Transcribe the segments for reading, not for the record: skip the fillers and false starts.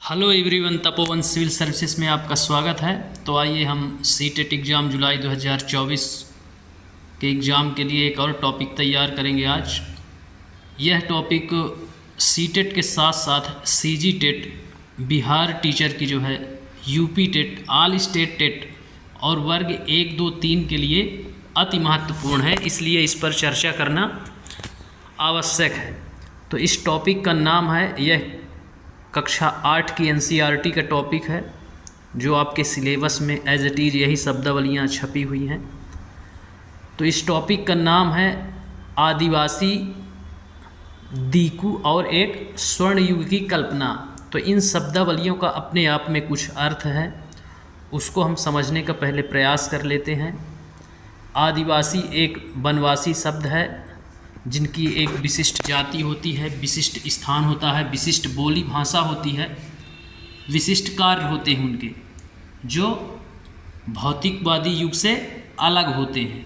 Hello everyone, Tapovan civil services में आपका स्वागत है। तो आइए हम सीटेट एग्ज़ाम जुलाई 2024 के एग्ज़ाम के लिए एक और टॉपिक तैयार करेंगे आज। यह टॉपिक सीटेट के साथ साथ सीजी टेट, बिहार टीचर की जो है UP TET, all state TET और वर्ग 1, 2, 3 के लिए अति महत्वपूर्ण है, इसलिए इस पर चर्चा करना आवश्यक है। तो इस टॉपिक का नाम है, यह कक्षा 8 की एनसीईआरटी का टॉपिक है, जो आपके सिलेबस में एज इट इज़ यही शब्दावलियाँ छपी हुई हैं। तो इस टॉपिक का नाम है आदिवासी दीकू और एक स्वर्ण युग की कल्पना। तो इन शब्दावलियों का अपने आप में कुछ अर्थ है, उसको हम समझने का पहले प्रयास कर लेते हैं। आदिवासी एक वनवासी शब्द है, जिनकी एक विशिष्ट जाति होती है, विशिष्ट स्थान होता है, विशिष्ट बोली भाषा होती है, विशिष्ट कार्य होते हैं उनके, जो भौतिकवादी युग से अलग होते हैं।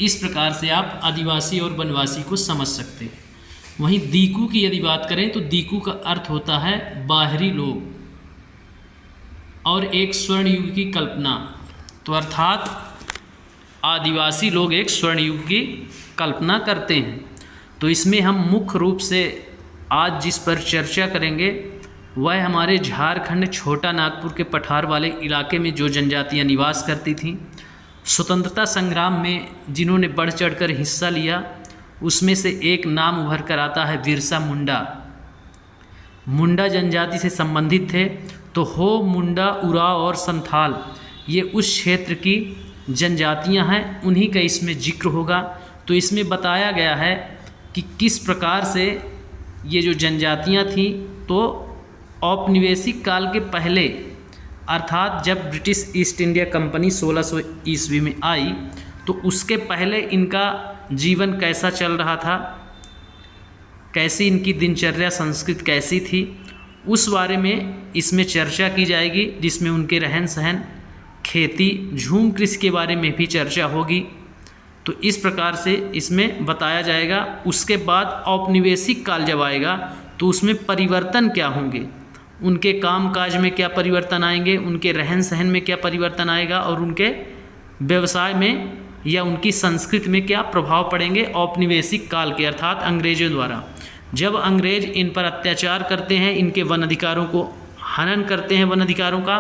इस प्रकार से आप आदिवासी और वनवासी को समझ सकते हैं। वहीं दीकू की यदि बात करें तो दीकू का अर्थ होता है बाहरी लोग और एक स्वर्ण युग की कल्पना। तो अर्थात आदिवासी लोग एक स्वर्ण युग की कल्पना करते हैं। तो इसमें हम मुख्य रूप से आज जिस पर चर्चा करेंगे वह हमारे झारखंड छोटा नागपुर के पठार वाले इलाके में जो जनजातियां निवास करती थीं, स्वतंत्रता संग्राम में जिन्होंने बढ़ चढ़कर हिस्सा लिया, उसमें से एक नाम उभर कर आता है बिरसा मुंडा। मुंडा जनजाति से संबंधित थे। तो हो, मुंडा, उराव और संथाल, ये उस क्षेत्र की जनजातियां हैं, उन्हीं का इसमें जिक्र होगा। तो इसमें बताया गया है कि किस प्रकार से ये जो जनजातियां थीं, तो औपनिवेशिक काल के पहले, अर्थात जब ब्रिटिश ईस्ट इंडिया कंपनी 1600 ईस्वी में आई, तो उसके पहले इनका जीवन कैसा चल रहा था, कैसी इनकी दिनचर्या, संस्कृति कैसी थी, उस बारे में इसमें चर्चा की जाएगी, जिसमें उनके रहन सहन, खेती, झूम कृषि के बारे में भी चर्चा होगी। तो इस प्रकार से इसमें बताया जाएगा। उसके बाद औपनिवेशिक काल जब आएगा तो उसमें परिवर्तन क्या होंगे, उनके कामकाज में क्या परिवर्तन आएंगे, उनके रहन सहन में क्या परिवर्तन आएगा और उनके व्यवसाय में या उनकी संस्कृति में क्या प्रभाव पड़ेंगे औपनिवेशिक काल के, अर्थात अंग्रेजों द्वारा। जब अंग्रेज इन पर अत्याचार करते हैं, इनके वन अधिकारों को हनन करते हैं, वन अधिकारों का,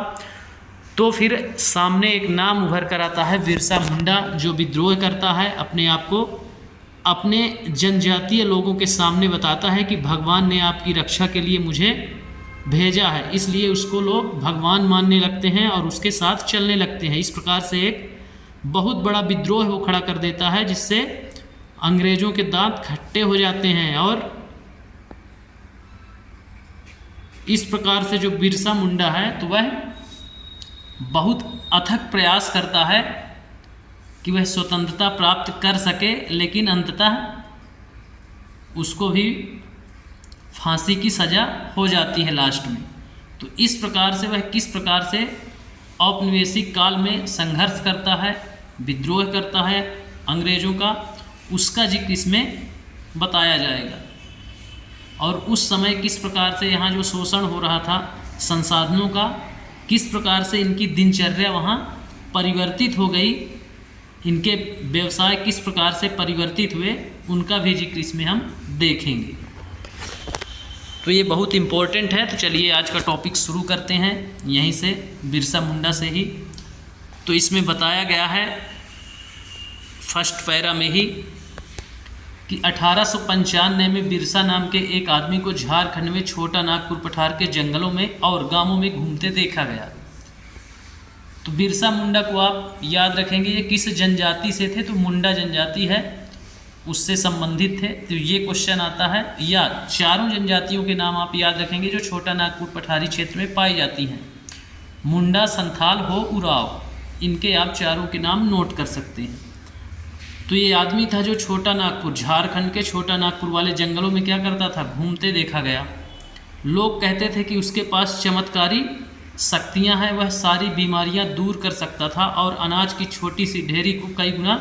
तो फिर सामने एक नाम उभर कर आता है बिरसा मुंडा, जो विद्रोह करता है, अपने आप को अपने जनजातीय लोगों के सामने बताता है कि भगवान ने आपकी रक्षा के लिए मुझे भेजा है, इसलिए उसको लोग भगवान मानने लगते हैं और उसके साथ चलने लगते हैं। इस प्रकार से एक बहुत बड़ा विद्रोह वो खड़ा कर देता है, जिससे अंग्रेजों के दांत खट्टे हो जाते हैं। और इस प्रकार से जो बिरसा मुंडा है, तो वह बहुत अथक प्रयास करता है कि वह स्वतंत्रता प्राप्त कर सके, लेकिन अंततः उसको भी फांसी की सज़ा हो जाती है लास्ट में। तो इस प्रकार से वह किस प्रकार से औपनिवेशिक काल में संघर्ष करता है, विद्रोह करता है अंग्रेज़ों का, उसका जिक्र इसमें बताया जाएगा। और उस समय किस प्रकार से यहाँ जो शोषण हो रहा था संसाधनों का, किस प्रकार से इनकी दिनचर्या वहाँ परिवर्तित हो गई, इनके व्यवसाय किस प्रकार से परिवर्तित हुए, उनका भी जिक्र इसमें हम देखेंगे। तो ये बहुत इम्पोर्टेंट है। तो चलिए आज का टॉपिक शुरू करते हैं यहीं से, बिरसा मुंडा से ही। तो इसमें बताया गया है फर्स्ट पैरा में ही कि 1895 में बिरसा नाम के एक आदमी को झारखंड में छोटा नागपुर पठार के जंगलों में और गांवों में घूमते देखा गया। तो बिरसा मुंडा को आप याद रखेंगे, ये किस जनजाति से थे, तो मुंडा जनजाति है, उससे संबंधित थे। तो ये क्वेश्चन आता है, या चारों जनजातियों के नाम आप याद रखेंगे जो छोटा नागपुर पठारी क्षेत्र में पाई जाती हैं, मुंडा, संथाल, हो, उराव, इनके आप चारों के नाम नोट कर सकते हैं। तो ये आदमी था जो छोटा नागपुर, झारखंड के छोटा नागपुर वाले जंगलों में क्या करता था, घूमते देखा गया। लोग कहते थे कि उसके पास चमत्कारी शक्तियां हैं, वह सारी बीमारियां दूर कर सकता था और अनाज की छोटी सी ढेरी को कई गुना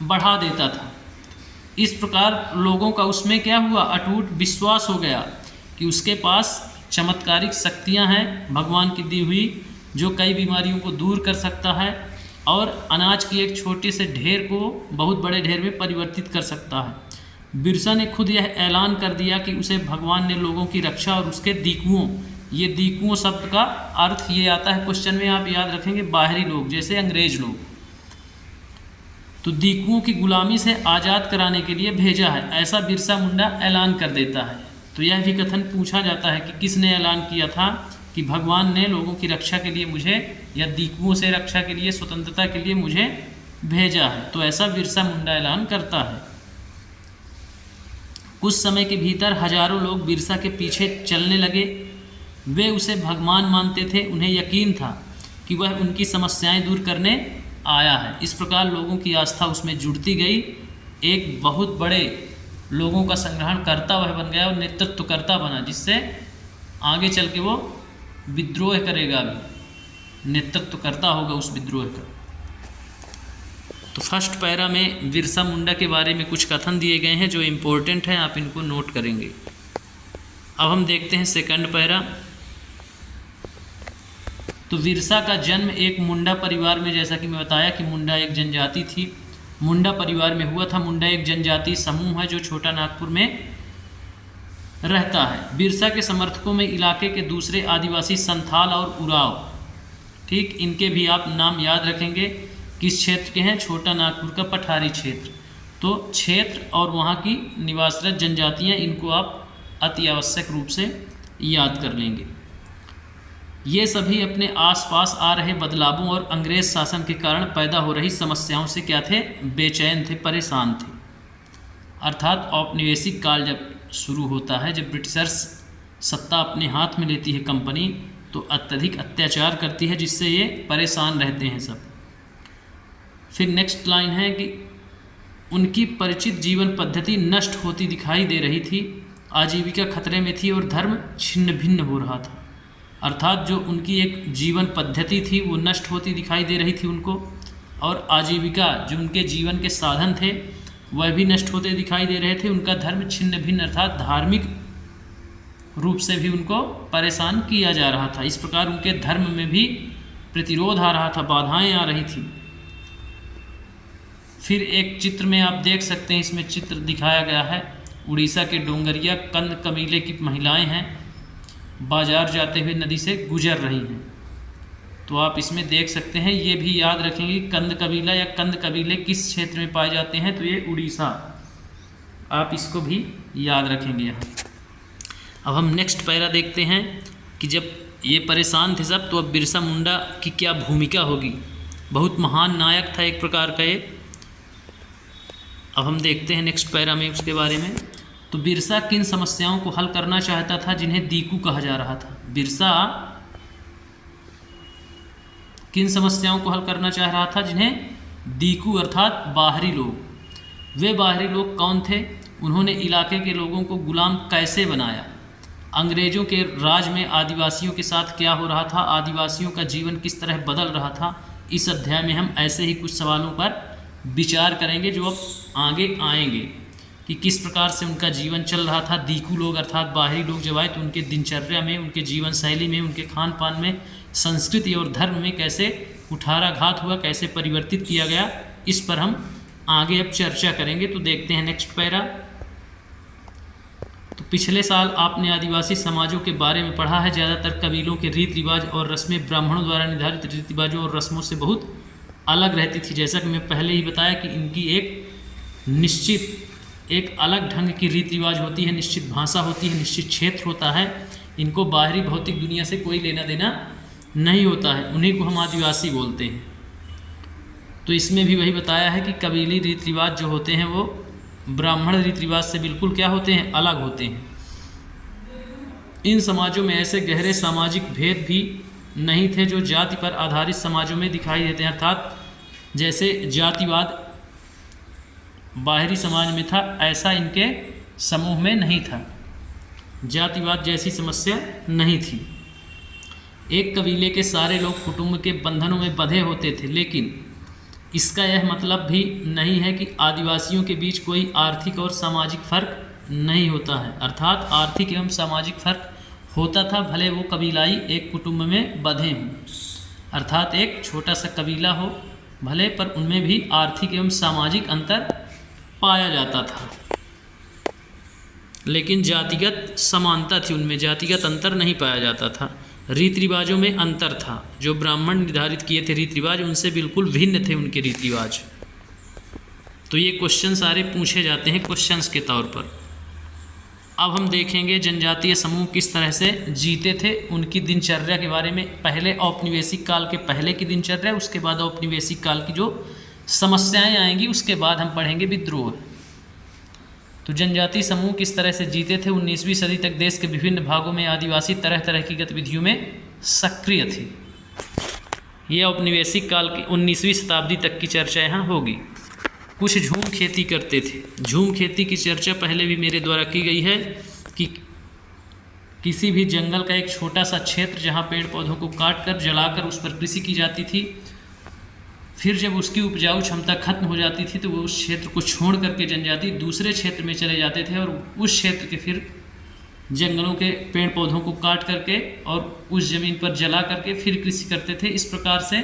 बढ़ा देता था। इस प्रकार लोगों का उसमें क्या हुआ, अटूट विश्वास हो गया कि उसके पास चमत्कारिक शक्तियां हैं भगवान की दी हुई, जो कई बीमारियों को दूर कर सकता है और अनाज की एक छोटे से ढेर को बहुत बड़े ढेर में परिवर्तित कर सकता है। बिरसा ने खुद यह ऐलान कर दिया कि उसे भगवान ने लोगों की रक्षा और उसके दीकुओं, ये दीकुओं शब्द का अर्थ ये आता है क्वेश्चन में, आप याद रखेंगे, बाहरी लोग जैसे अंग्रेज लोग, तो दीकुओं की गुलामी से आज़ाद कराने के लिए भेजा है, ऐसा बिरसा मुंडा ऐलान कर देता है। तो यह भी कथन पूछा जाता है कि किसने ऐलान किया था कि भगवान ने लोगों की रक्षा के लिए मुझे, या दीकुओं से रक्षा के लिए, स्वतंत्रता के लिए मुझे भेजा है। तो ऐसा बिरसा मुंडा ऐलान करता है। कुछ समय के भीतर हजारों लोग बिरसा के पीछे चलने लगे। वे उसे भगवान मानते थे, उन्हें यकीन था कि वह उनकी समस्याएं दूर करने आया है। इस प्रकार लोगों की आस्था उसमें जुड़ती गई, एक बहुत बड़े लोगों का संग्रहण करता वह बन गया और नेतृत्व करता बना, जिससे आगे चल के वो विद्रोह करेगा, भी नेतृत्व करता होगा उस विद्रोह का। तो फर्स्ट पैरा में बिरसा मुंडा के बारे में कुछ कथन दिए गए हैं जो इम्पोर्टेंट हैं, आप इनको नोट करेंगे। अब हम देखते हैं सेकंड पैरा। तो बिरसा का जन्म एक मुंडा परिवार में, जैसा कि मैं बताया कि मुंडा एक जनजाति थी, मुंडा परिवार में हुआ था। मुंडा एक जनजाति समूह है जो छोटा नागपुर में रहता है। बिरसा के समर्थकों में इलाके के दूसरे आदिवासी संथाल और उराव, ठीक, इनके भी आप नाम याद रखेंगे। किस क्षेत्र के हैं? छोटा नागपुर का पठारी क्षेत्र। तो क्षेत्र और वहाँ की निवासरत जनजातियाँ, इनको आप अति आवश्यक रूप से याद कर लेंगे। ये सभी अपने आसपास आ रहे बदलावों और अंग्रेज शासन के कारण पैदा हो रही समस्याओं से क्या थे? बेचैन थे, परेशान थे। अर्थात औपनिवेशिक काल जब शुरू होता है, जब ब्रिटिशर्स सत्ता अपने हाथ में लेती है कंपनी, तो अत्यधिक अत्याचार करती है, जिससे ये परेशान रहते हैं सब। फिर नेक्स्ट लाइन है कि उनकी परिचित जीवन पद्धति नष्ट होती दिखाई दे रही थी, आजीविका खतरे में थी और धर्म छिन्न भिन्न हो रहा था। अर्थात जो उनकी एक जीवन पद्धति थी वो नष्ट होती दिखाई दे रही थी उनको, और आजीविका, जो उनके जीवन के साधन थे, वह भी नष्ट होते दिखाई दे रहे थे। उनका धर्म छिन्न भिन्न, अर्थात धार्मिक रूप से भी उनको परेशान किया जा रहा था। इस प्रकार उनके धर्म में भी प्रतिरोध आ रहा था, बाधाएं आ रही थी। फिर एक चित्र में आप देख सकते हैं, इसमें चित्र दिखाया गया है, उड़ीसा के डोंगरिया कंद कबीले की महिलाएं हैं, बाजार जाते हुए नदी से गुजर रही हैं। तो आप इसमें देख सकते हैं, ये भी याद रखेंगे कंद कबीला या कंद कबीले किस क्षेत्र में पाए जाते हैं, तो ये उड़ीसा, आप इसको भी याद रखेंगे यहाँ। अब हम नेक्स्ट पैरा देखते हैं कि जब ये परेशान थे सब, तो अब बिरसा मुंडा की क्या भूमिका होगी। बहुत महान नायक था एक प्रकार का ये। अब हम देखते हैं नेक्स्ट पैरा में उसके बारे में। तो बिरसा किन समस्याओं को हल करना चाहता था जिन्हें दीकू कहा जा रहा था? बिरसा किन समस्याओं को हल करना चाह रहा था जिन्हें दीकू अर्थात बाहरी लोग। वे बाहरी लोग कौन थे? उन्होंने इलाके के लोगों को गुलाम कैसे बनाया? अंग्रेजों के राज में आदिवासियों के साथ क्या हो रहा था? आदिवासियों का जीवन किस तरह बदल रहा था? इस अध्याय में हम ऐसे ही कुछ सवालों पर विचार करेंगे जो अब आगे आएंगे कि किस प्रकार से उनका जीवन चल रहा था। दीकू लोग अर्थात बाहरी लोग जब आए तो उनके दिनचर्या में, उनके जीवन शैली में, उनके खान पान में, संस्कृति और धर्म में कैसे कुठाराघात हुआ, कैसे परिवर्तित किया गया, इस पर हम आगे अब चर्चा करेंगे। तो देखते हैं नेक्स्ट पैरा। तो पिछले साल आपने आदिवासी समाजों के बारे में पढ़ा है। ज़्यादातर कबीलों के रीति रिवाज और रस्में ब्राह्मणों द्वारा निर्धारित रीति रिवाजों और रस्मों से बहुत अलग रहती थी। जैसा कि मैं पहले ही बताया कि इनकी एक निश्चित, एक अलग ढंग की रीति रिवाज होती है, निश्चित भाषा होती है, निश्चित क्षेत्र होता है। इनको बाहरी भौतिक दुनिया से कोई लेना देना नहीं होता है, उन्हीं को हम आदिवासी बोलते हैं। तो इसमें भी वही बताया है कि कबीली रीति रिवाज जो होते हैं वो ब्राह्मण रीति रिवाज से बिल्कुल क्या होते हैं? अलग होते हैं। इन समाजों में ऐसे गहरे सामाजिक भेद भी नहीं थे जो जाति पर आधारित समाजों में दिखाई देते हैं। अर्थात जैसे जातिवाद बाहरी समाज में था, ऐसा इनके समूह में नहीं था। जातिवाद जैसी समस्या नहीं थी। एक कबीले के सारे लोग कुटुंब के बंधनों में बंधे होते थे, लेकिन इसका यह मतलब भी नहीं है कि आदिवासियों के बीच कोई आर्थिक और सामाजिक फर्क नहीं होता है। अर्थात आर्थिक एवं सामाजिक फर्क होता था, भले वो कबीलाई एक कुटुंब में बंधे हों, अर्थात एक छोटा सा कबीला हो भले, पर उनमें भी आर्थिक एवं सामाजिक अंतर पाया जाता था, लेकिन जातिगत समानता थी उनमें, जातिगत अंतर नहीं पाया जाता था। रीति रिवाजों में अंतर था, जो ब्राह्मण निर्धारित किए थे रीति रिवाज उनसे बिल्कुल भिन्न थे उनके रीति रिवाज। तो ये क्वेश्चन सारे पूछे जाते हैं क्वेश्चंस के तौर पर। अब हम देखेंगे जनजातीय समूह किस तरह से जीते थे, उनकी दिनचर्या के बारे में। पहले औपनिवेशिक काल के पहले की दिनचर्या, उसके बाद औपनिवेशिक काल की जो समस्याएं आएंगी, उसके बाद हम पढ़ेंगे विद्रोह। तो जनजातीय समूह किस तरह से जीते थे। 19वीं सदी तक देश के विभिन्न भागों में आदिवासी तरह तरह की गतिविधियों में सक्रिय थे। ये औपनिवेशिक काल की 19वीं शताब्दी तक की चर्चा यहाँ होगी। कुछ झूम खेती करते थे। झूम खेती की चर्चा पहले भी मेरे द्वारा की गई है कि किसी भी जंगल का एक छोटा सा क्षेत्र जहाँ पेड़ पौधों को काट कर जलाकर उस पर कृषि की जाती थी, फिर जब उसकी उपजाऊ क्षमता खत्म हो जाती थी तो वो उस क्षेत्र को छोड़ करके जनजाति दूसरे क्षेत्र में चले जाते थे और उस क्षेत्र के फिर जंगलों के पेड़ पौधों को काट करके और उस ज़मीन पर जला करके फिर कृषि करते थे। इस प्रकार से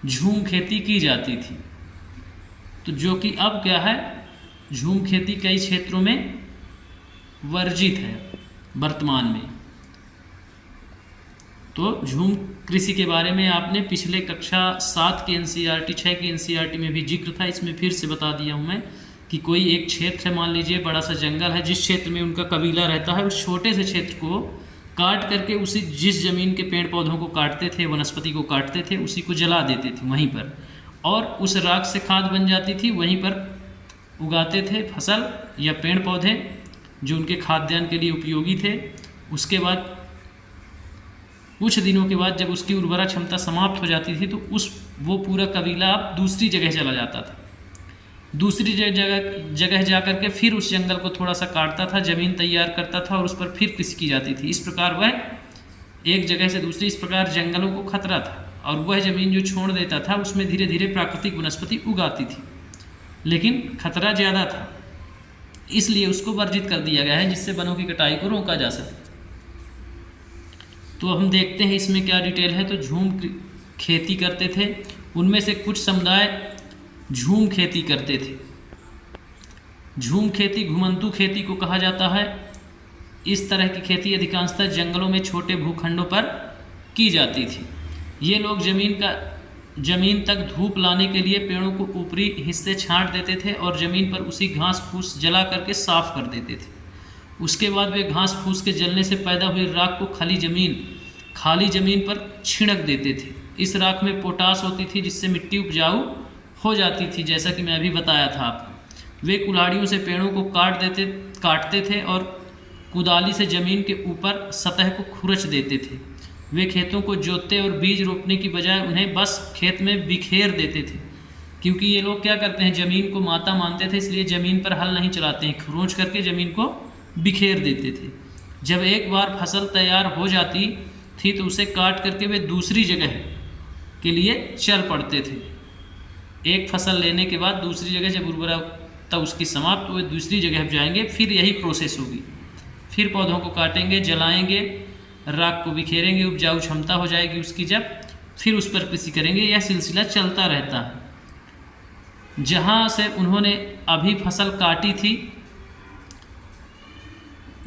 झूम खेती की जाती थी। तो जो कि अब क्या है, झूम खेती कई क्षेत्रों में वर्जित है वर्तमान में। तो झूम कृषि के बारे में आपने पिछले कक्षा 7 के एनसीईआरटी 6 के एनसीईआरटी में भी जिक्र था, इसमें फिर से बता दिया हूँ मैं कि कोई एक क्षेत्र है, मान लीजिए बड़ा सा जंगल है, जिस क्षेत्र में उनका कबीला रहता है, उस छोटे से क्षेत्र को काट करके उसी जिस जमीन के पेड़ पौधों को काटते थे, वनस्पति को काटते थे, उसी को जला देते थे वहीं पर, और उस राख से खाद बन जाती थी। वहीं पर उगाते थे फसल या पेड़ पौधे जो उनके खाद्यान्न के लिए उपयोगी थे। उसके बाद कुछ दिनों के बाद जब उसकी उर्वरा क्षमता समाप्त हो जाती थी तो वो पूरा कबीला अब दूसरी जगह चला जाता था। दूसरी जगह जा कर के फिर उस जंगल को थोड़ा सा काटता था, ज़मीन तैयार करता था और उस पर फिर कृषि की जाती थी। इस प्रकार वह एक जगह से दूसरी, इस प्रकार जंगलों को खतरा था और वह ज़मीन जो छोड़ देता था उसमें धीरे धीरे प्राकृतिक वनस्पति उगाती थी, लेकिन खतरा ज़्यादा था, इसलिए उसको वर्जित कर दिया गया है जिससे वनों की कटाई को रोका जा सके। तो हम देखते हैं इसमें क्या डिटेल है। तो झूम खेती करते थे, उनमें से कुछ समुदाय झूम खेती करते थे। झूम खेती घुमंतू खेती को कहा जाता है। इस तरह की खेती अधिकांशतः जंगलों में छोटे भूखंडों पर की जाती थी। ये लोग जमीन तक धूप लाने के लिए पेड़ों को ऊपरी हिस्से छांट देते थे और ज़मीन पर उसी घास फूस जला करके साफ कर देते थे। उसके बाद वे घास फूस के जलने से पैदा हुई राख को खाली ज़मीन पर छिड़क देते थे। इस राख में पोटास होती थी जिससे मिट्टी उपजाऊ हो जाती थी, जैसा कि मैं अभी बताया था आपको। वे कुल्हाड़ियों से पेड़ों को काटते थे और कुदाली से ज़मीन के ऊपर सतह को खुरच देते थे। वे खेतों को जोतते और बीज रोपने की बजाय उन्हें बस खेत में बिखेर देते थे, क्योंकि ये लोग क्या करते हैं, ज़मीन को माता मानते थे, इसलिए ज़मीन पर हल नहीं चलाते हैं, खरोंच करके ज़मीन को बिखेर देते थे। जब एक बार फसल तैयार हो जाती थी तो उसे काट करके वे दूसरी जगह के लिए चल पड़ते थे। एक फसल लेने के बाद दूसरी जगह जब उर्वरता उसकी समाप्त हुई, दूसरी जगह जाएंगे, फिर यही प्रोसेस होगी। फिर पौधों को काटेंगे, जलाएंगे, राख को बिखेरेंगे, उपजाऊ क्षमता हो जाएगी उसकी, जब फिर उस पर कृषि करेंगे। यह सिलसिला चलता रहता है। जहाँ से उन्होंने अभी फसल काटी थी,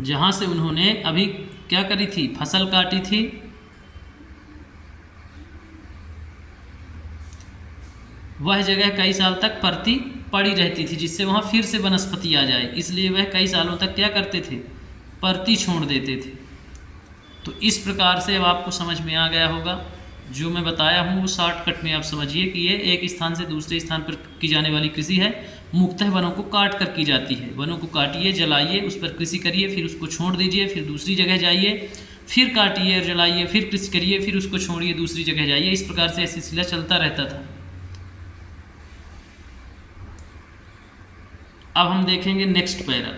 जहाँ से उन्होंने अभी क्या करी थी, फसल काटी थी, वह जगह कई साल तक परती पड़ी रहती थी जिससे वहाँ फिर से वनस्पति आ जाए, इसलिए वह कई सालों तक क्या करते थे, परती छोड़ देते थे। तो इस प्रकार से अब आपको समझ में आ गया होगा। जो मैं बताया हूँ वो शॉर्टकट में आप समझिए कि ये एक स्थान से दूसरे स्थान पर की जाने वाली कृषि है। मुख्यतः वनों को काट कर की जाती है। वनों को काटिए, जलाइए, उस पर कृषि करिए, फिर उसको छोड़ दीजिए, फिर दूसरी जगह जाइए, फिर काटिए और जलाइए, फिर कृषि करिए, फिर उसको छोड़िए, दूसरी जगह जाइए। इस प्रकार से सिलसिला चलता रहता था। अब हम देखेंगे नेक्स्ट पैरा।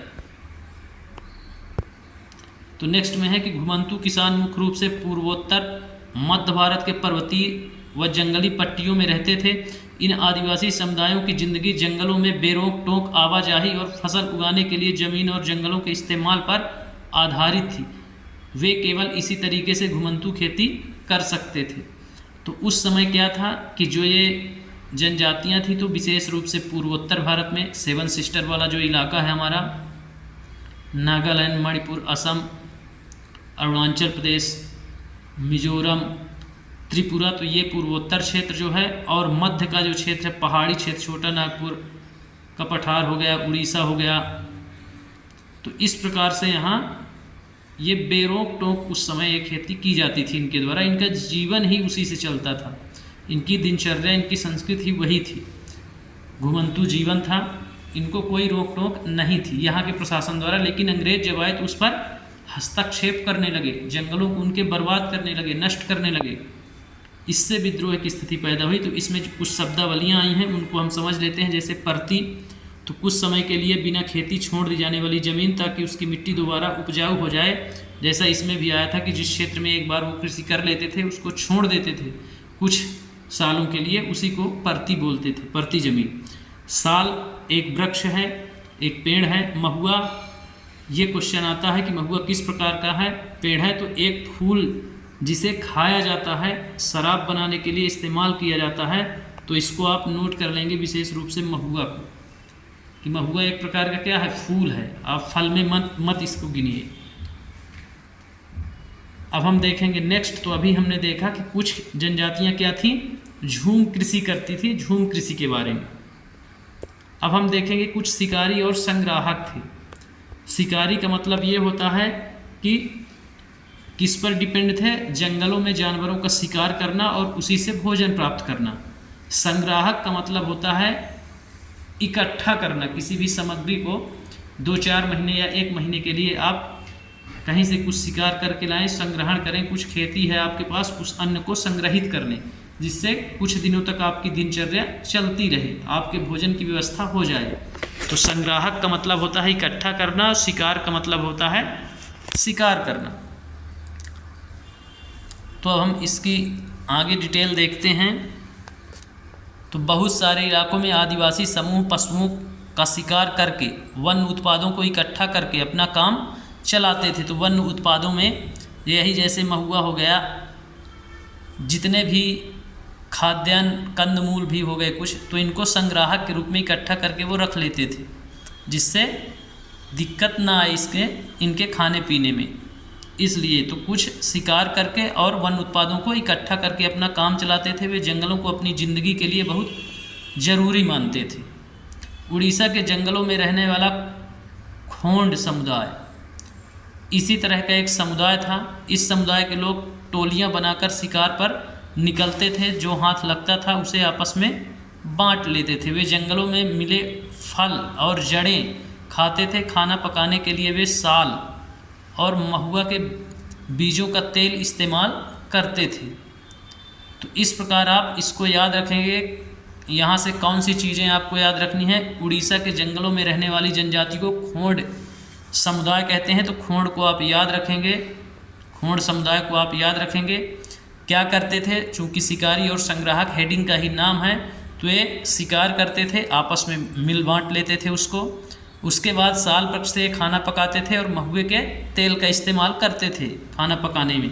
तो नेक्स्ट में है कि घुमंतू किसान मुख्य रूप से पूर्वोत्तर मध्य भारत के पर्वतीय व जंगली पट्टियों में रहते थे। इन आदिवासी समुदायों की जिंदगी जंगलों में बेरोक टोक आवाजाही और फसल उगाने के लिए जमीन और जंगलों के इस्तेमाल पर आधारित थी। वे केवल इसी तरीके से घुमंतू खेती कर सकते थे। तो उस समय क्या था कि जो ये जनजातियां थी तो विशेष रूप से पूर्वोत्तर भारत में 7 सिस्टर वाला जो इलाका है हमारा, नागालैंड, मणिपुर, असम, अरुणाचल प्रदेश, मिजोरम, त्रिपुरा, तो ये पूर्वोत्तर क्षेत्र जो है, और मध्य का जो क्षेत्र है पहाड़ी क्षेत्र, छोटा नागपुर का पठार हो गया, उड़ीसा हो गया। तो इस प्रकार से यहाँ ये बेरोक टोक उस समय ये खेती की जाती थी इनके द्वारा। इनका जीवन ही उसी से चलता था, इनकी दिनचर्या, इनकी संस्कृति वही थी, घुमंतू जीवन था, इनको कोई रोक टोक नहीं थी यहाँ के प्रशासन द्वारा। लेकिन अंग्रेज जब आए तो उस पर हस्तक्षेप करने लगे, जंगलों को उनके बर्बाद करने लगे, नष्ट करने लगे। इससे विद्रोह की स्थिति पैदा हुई। तो इसमें जो कुछ शब्दावलियाँ आई हैं उनको हम समझ लेते हैं। जैसे परती, तो कुछ समय के लिए बिना खेती छोड़ दी जाने वाली ज़मीन ताकि उसकी मिट्टी दोबारा उपजाऊ हो जाए। जैसा इसमें भी आया था कि जिस क्षेत्र में एक बार वो कृषि कर लेते थे उसको छोड़ देते थे कुछ सालों के लिए, उसी को परती बोलते थे, परती जमीन। साल एक वृक्ष है, एक पेड़ है। महुआ, ये क्वेश्चन आता है कि महुआ किस प्रकार का है, पेड़ है। तो एक फूल जिसे खाया जाता है, शराब बनाने के लिए इस्तेमाल किया जाता है। तो इसको आप नोट कर लेंगे विशेष रूप से महुआ को, कि महुआ एक प्रकार का क्या है, फूल है। आप फल में मत इसको गिनिए। अब हम देखेंगे नेक्स्ट। तो अभी हमने देखा कि कुछ जनजातियां क्या थी, झूम कृषि करती थी, झूम कृषि के बारे में। अब हम देखेंगे कुछ शिकारी और संग्राहक थे। शिकारी का मतलब ये होता है कि किस पर डिपेंड थे, जंगलों में जानवरों का शिकार करना और उसी से भोजन प्राप्त करना। संग्राहक का मतलब होता है इकट्ठा करना, किसी भी सामग्री को 2-4 महीने या 1 महीने के लिए आप कहीं से कुछ शिकार करके लाएं, संग्रहण करें। कुछ खेती है आपके पास, उस अन्न को संग्रहित कर लें जिससे कुछ दिनों तक आपकी दिनचर्या चलती रहे, आपके भोजन की व्यवस्था हो जाए। तो संग्राहक का मतलब होता है इकट्ठा करना, और शिकार का मतलब होता है शिकार करना। तो हम इसकी आगे डिटेल देखते हैं। तो बहुत सारे इलाकों में आदिवासी समूह पशुओं का शिकार करके वन्य उत्पादों को इकट्ठा करके अपना काम चलाते थे। तो वन्य उत्पादों में यही जैसे महुआ हो गया, जितने भी खाद्यान्न कंदमूल भी हो गए कुछ, तो इनको संग्राहक के रूप में इकट्ठा करके वो रख लेते थे जिससे दिक्कत ना आए इनके खाने पीने में। इसलिए तो कुछ शिकार करके और वन्य उत्पादों को इकट्ठा करके अपना काम चलाते थे। वे जंगलों को अपनी ज़िंदगी के लिए बहुत ज़रूरी मानते थे। उड़ीसा के जंगलों में रहने वाला खोंड समुदाय इसी तरह का एक समुदाय था। इस समुदाय के लोग टोलियां बनाकर शिकार पर निकलते थे, जो हाथ लगता था उसे आपस में बांट लेते थे। वे जंगलों में मिले फल और जड़ें खाते थे। खाना पकाने के लिए वे साल और महुआ के बीजों का तेल इस्तेमाल करते थे। तो इस प्रकार आप इसको याद रखेंगे। यहाँ से कौन सी चीज़ें आपको याद रखनी है, उड़ीसा के जंगलों में रहने वाली जनजाति को खोंड समुदाय कहते हैं। तो खोंड को आप याद रखेंगे, खोंड समुदाय को आप याद रखेंगे। क्या करते थे, चूँकि शिकारी और संग्राहक हेडिंग का ही नाम है, तो ये शिकार करते थे, आपस में मिल बांट लेते थे उसको। उसके बाद साल भर से खाना पकाते थे और महुए के तेल का इस्तेमाल करते थे खाना पकाने में।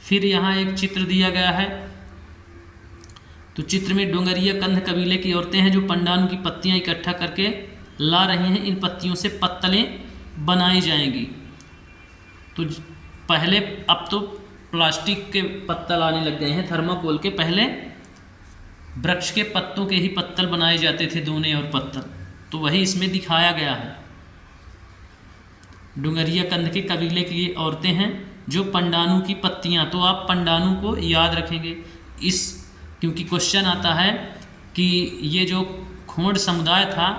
फिर यहाँ एक चित्र दिया गया है। तो चित्र में डोंगरिया कंध कबीले की औरतें हैं जो पंडानू की पत्तियाँ इकट्ठा करके ला रही हैं। इन पत्तियों से पत्तलें बनाई जाएंगी। तो पहले, अब तो प्लास्टिक के पत्तल आने लग गए हैं, थर्माकोल के। पहले वृक्ष के पत्तों के ही पत्तल बनाए जाते थे, दोने और पत्तल। तो वही इसमें दिखाया गया है। डोंगरिया कंध के कबीले की औरतें हैं जो पंडानू की पत्तियां, तो आप पंडानू को याद रखेंगे क्योंकि क्वेश्चन आता है कि ये जो खोंड समुदाय था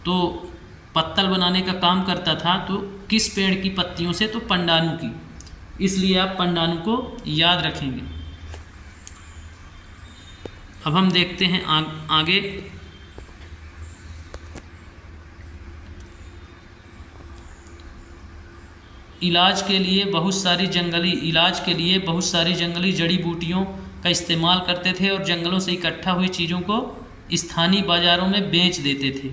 तो पत्तल बनाने का काम करता था, तो किस पेड़ की पत्तियों से, तो पंडानू की। इसलिए आप पंडानू को याद रखेंगे। अब हम देखते हैं आगे। इलाज के लिए बहुत सारी जंगली जड़ी बूटियों का इस्तेमाल करते थे और जंगलों से इकट्ठा हुई चीज़ों को स्थानीय बाज़ारों में बेच देते थे।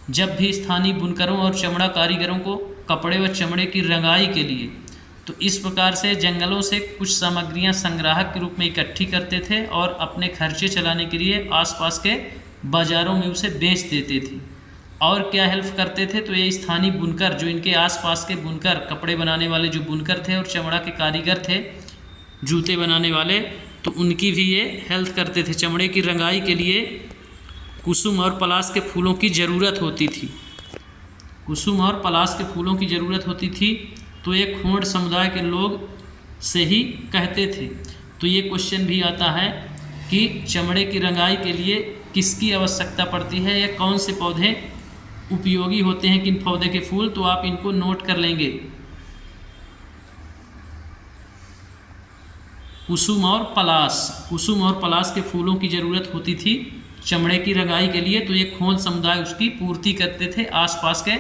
जब भी स्थानीय बुनकरों और चमड़ा कारीगरों को कपड़े व चमड़े की रंगाई के लिए। तो इस प्रकार से जंगलों से कुछ सामग्रियां संग्राहक के रूप में इकट्ठी करते थे और अपने खर्चे चलाने के लिए आसपास के बाज़ारों में उसे बेच देते थे। और क्या हेल्प करते थे, तो ये स्थानीय बुनकर, जो इनके आसपास के बुनकर, कपड़े बनाने वाले जो बुनकर थे और चमड़ा के कारीगर थे, जूते बनाने वाले, तो उनकी भी ये हेल्प करते थे। चमड़े की रंगाई के लिए कुसुम और पलाश के फूलों की ज़रूरत होती थी। कुसुम और पलाश के फूलों की ज़रूरत होती थी, तो ये खोंड समुदाय के लोग से ही कहते थे। तो ये क्वेश्चन भी आता है कि चमड़े की रंगाई के लिए किसकी आवश्यकता पड़ती है या कौन से पौधे उपयोगी होते हैं, किन पौधे के फूल, तो आप इनको नोट कर लेंगे। कुसुम और पलाश के फूलों की ज़रूरत होती थी चमड़े की रंगाई के लिए, तो ये खोंड समुदाय उसकी पूर्ति करते थे आसपास के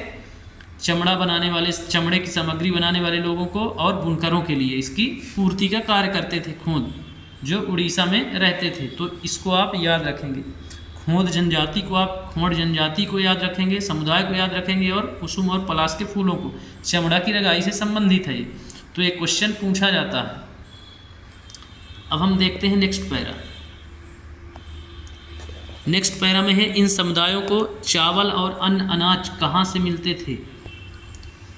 चमड़ा बनाने वाले, चमड़े की सामग्री बनाने वाले लोगों को और बुनकरों के लिए इसकी पूर्ति का कार्य करते थे खोंद, जो उड़ीसा में रहते थे। तो इसको आप याद रखेंगे। खोंद जनजाति को आप खोंड जनजाति को याद रखेंगे, समुदाय को याद रखेंगे, और कुसुम और पलाश के फूलों को, चमड़ा की रंगाई से संबंधित है ये। तो ये क्वेश्चन पूछा जाता है। अब हम देखते हैं नेक्स्ट पैरा। नेक्स्ट पैरा में है, इन समुदायों को चावल और अन्य अनाज कहाँ से मिलते थे।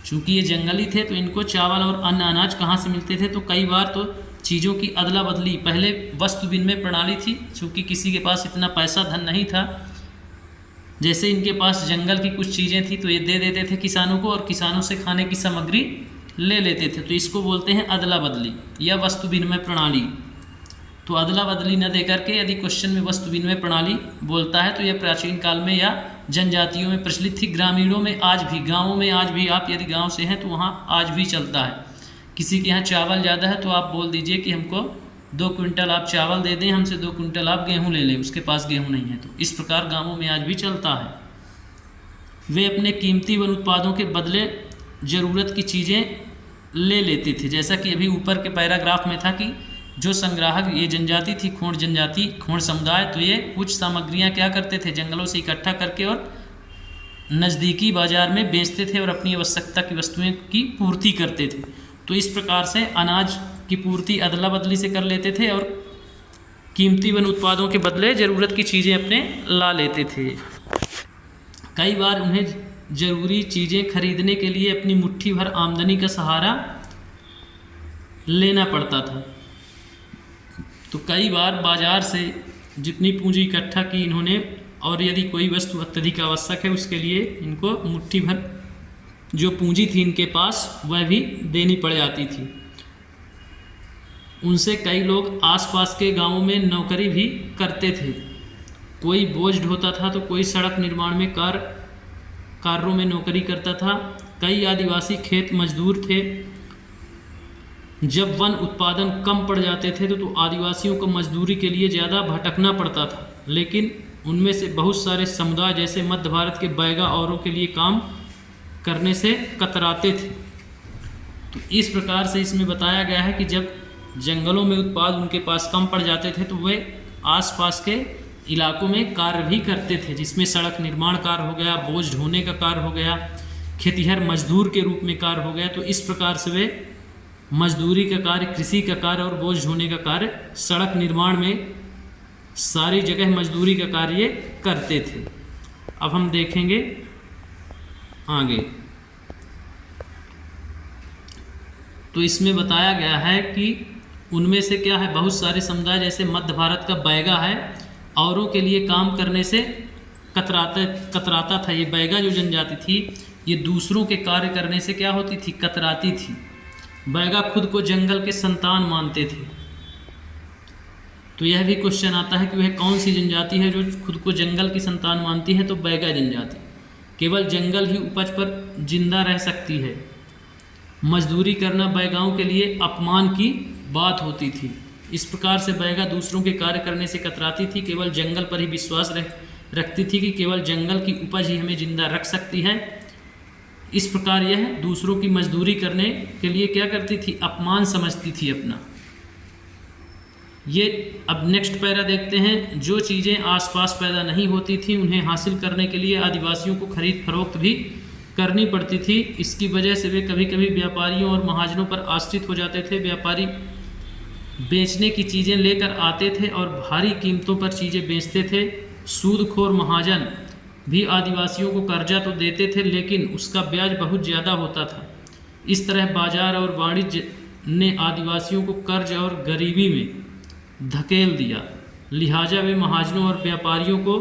चूँकि ये जंगली थे तो इनको चावल और अन्य अनाज कहाँ से मिलते थे, तो कई बार तो चीज़ों की अदला बदली, पहले वस्तु विनिमय प्रणाली थी, चूँकि किसी के पास इतना पैसा धन नहीं था, जैसे इनके पास जंगल की कुछ चीज़ें थी तो ये दे देते थे किसानों को और किसानों से खाने की सामग्री ले लेते थे। तो इसको बोलते हैं अदला बदली या वस्तु विनिमय प्रणाली। तो अदला बदली न दे करके यदि क्वेश्चन में वस्तु विनिमय प्रणाली बोलता है तो यह प्राचीन काल में या जनजातियों में प्रचलित थी। ग्रामीणों में आज भी, गाँवों में आज भी, आप यदि गाँव से हैं तो वहाँ आज भी चलता है। किसी के यहाँ चावल ज़्यादा है तो आप बोल दीजिए कि हमको 2 क्विंटल आप चावल दे दें, हमसे 2 क्विंटल आप गेहूँ ले लें, उसके पास गेहूँ नहीं है। तो इस प्रकार गाँवों में आज भी चलता है। वे अपने कीमती वन उत्पादों के बदले ज़रूरत की चीज़ें ले लेते थे। जैसा कि अभी ऊपर के पैराग्राफ में था कि जो संग्राहक ये जनजाति थी, खोंड जनजाति, खोंड समुदाय, तो ये कुछ सामग्रियां क्या करते थे, जंगलों से इकट्ठा करके और नज़दीकी बाज़ार में बेचते थे और अपनी आवश्यकता की वस्तुएं की पूर्ति करते थे। तो इस प्रकार से अनाज की पूर्ति अदला बदली से कर लेते थे और कीमती वन उत्पादों के बदले ज़रूरत की चीज़ें अपने ला लेते थे। कई बार उन्हें ज़रूरी चीज़ें खरीदने के लिए अपनी मुट्ठी भर आमदनी का सहारा लेना पड़ता था। तो कई बार बाज़ार से जितनी पूंजी इकट्ठा की इन्होंने, और यदि कोई वस्तु अत्यधिक आवश्यक है उसके लिए इनको मुट्ठी भर जो पूंजी थी इनके पास वह भी देनी पड़ जाती थी। उनसे कई लोग आसपास के गांवों में नौकरी भी करते थे। कोई बोझ ढोता था तो कोई सड़क निर्माण में कार्यों में नौकरी करता था। कई आदिवासी खेत मजदूर थे। जब वन उत्पादन कम पड़ जाते थे तो आदिवासियों को मजदूरी के लिए ज़्यादा भटकना पड़ता था, लेकिन उनमें से बहुत सारे समुदाय जैसे मध्य भारत के बैगा औरों के लिए काम करने से कतराते थे। तो इस प्रकार से इसमें बताया गया है कि जब जंगलों में उत्पाद उनके पास कम पड़ जाते थे तो वे आसपास के इलाकों में कार्य भी करते थे, जिसमें सड़क निर्माण कार्य हो गया, बोझ ढोने का कार्य हो गया, खेतिहर मजदूर के रूप में कार्य हो गया। तो इस प्रकार से वे मजदूरी का कार्य, कृषि का कार्य और बोझ ढोने का कार्य, सड़क निर्माण में सारी जगह मजदूरी का कार्य करते थे। अब हम देखेंगे आगे। तो इसमें बताया गया है कि उनमें से क्या है, बहुत सारे समुदाय जैसे मध्य भारत का बैगा है, औरों के लिए काम करने से कतराता था। ये बैगा जो जनजाति थी ये दूसरों के कार्य करने से क्या होती थी, कतराती थी। बैगा खुद को जंगल के संतान मानते थे। तो यह भी क्वेश्चन आता है कि वह कौन सी जनजाति है जो खुद को जंगल की संतान मानती है, तो बैगा जनजाति। केवल जंगल ही उपज पर जिंदा रह सकती है। मजदूरी करना बैगाओं के लिए अपमान की बात होती थी। इस प्रकार से बैगा दूसरों के कार्य करने से कतराती थी, केवल जंगल पर ही विश्वास रखती थी कि केवल जंगल की उपज ही हमें जिंदा रख सकती है। इस प्रकार यह दूसरों की मजदूरी करने के लिए क्या करती थी, अपमान समझती थी अपना। ये अब नेक्स्ट पैरा देखते हैं। जो चीज़ें आसपास पैदा नहीं होती थी उन्हें हासिल करने के लिए आदिवासियों को खरीद फरोख्त भी करनी पड़ती थी। इसकी वजह से वे कभी कभी व्यापारियों और महाजनों पर आश्रित हो जाते थे। व्यापारी बेचने की चीज़ें लेकर आते थे और भारी कीमतों पर चीज़ें बेचते थे। सूदखोर महाजन भी आदिवासियों को कर्जा तो देते थे, लेकिन उसका ब्याज बहुत ज़्यादा होता था। इस तरह बाजार और वाणिज्य ने आदिवासियों को कर्ज और गरीबी में धकेल दिया। लिहाजा वे महाजनों और व्यापारियों को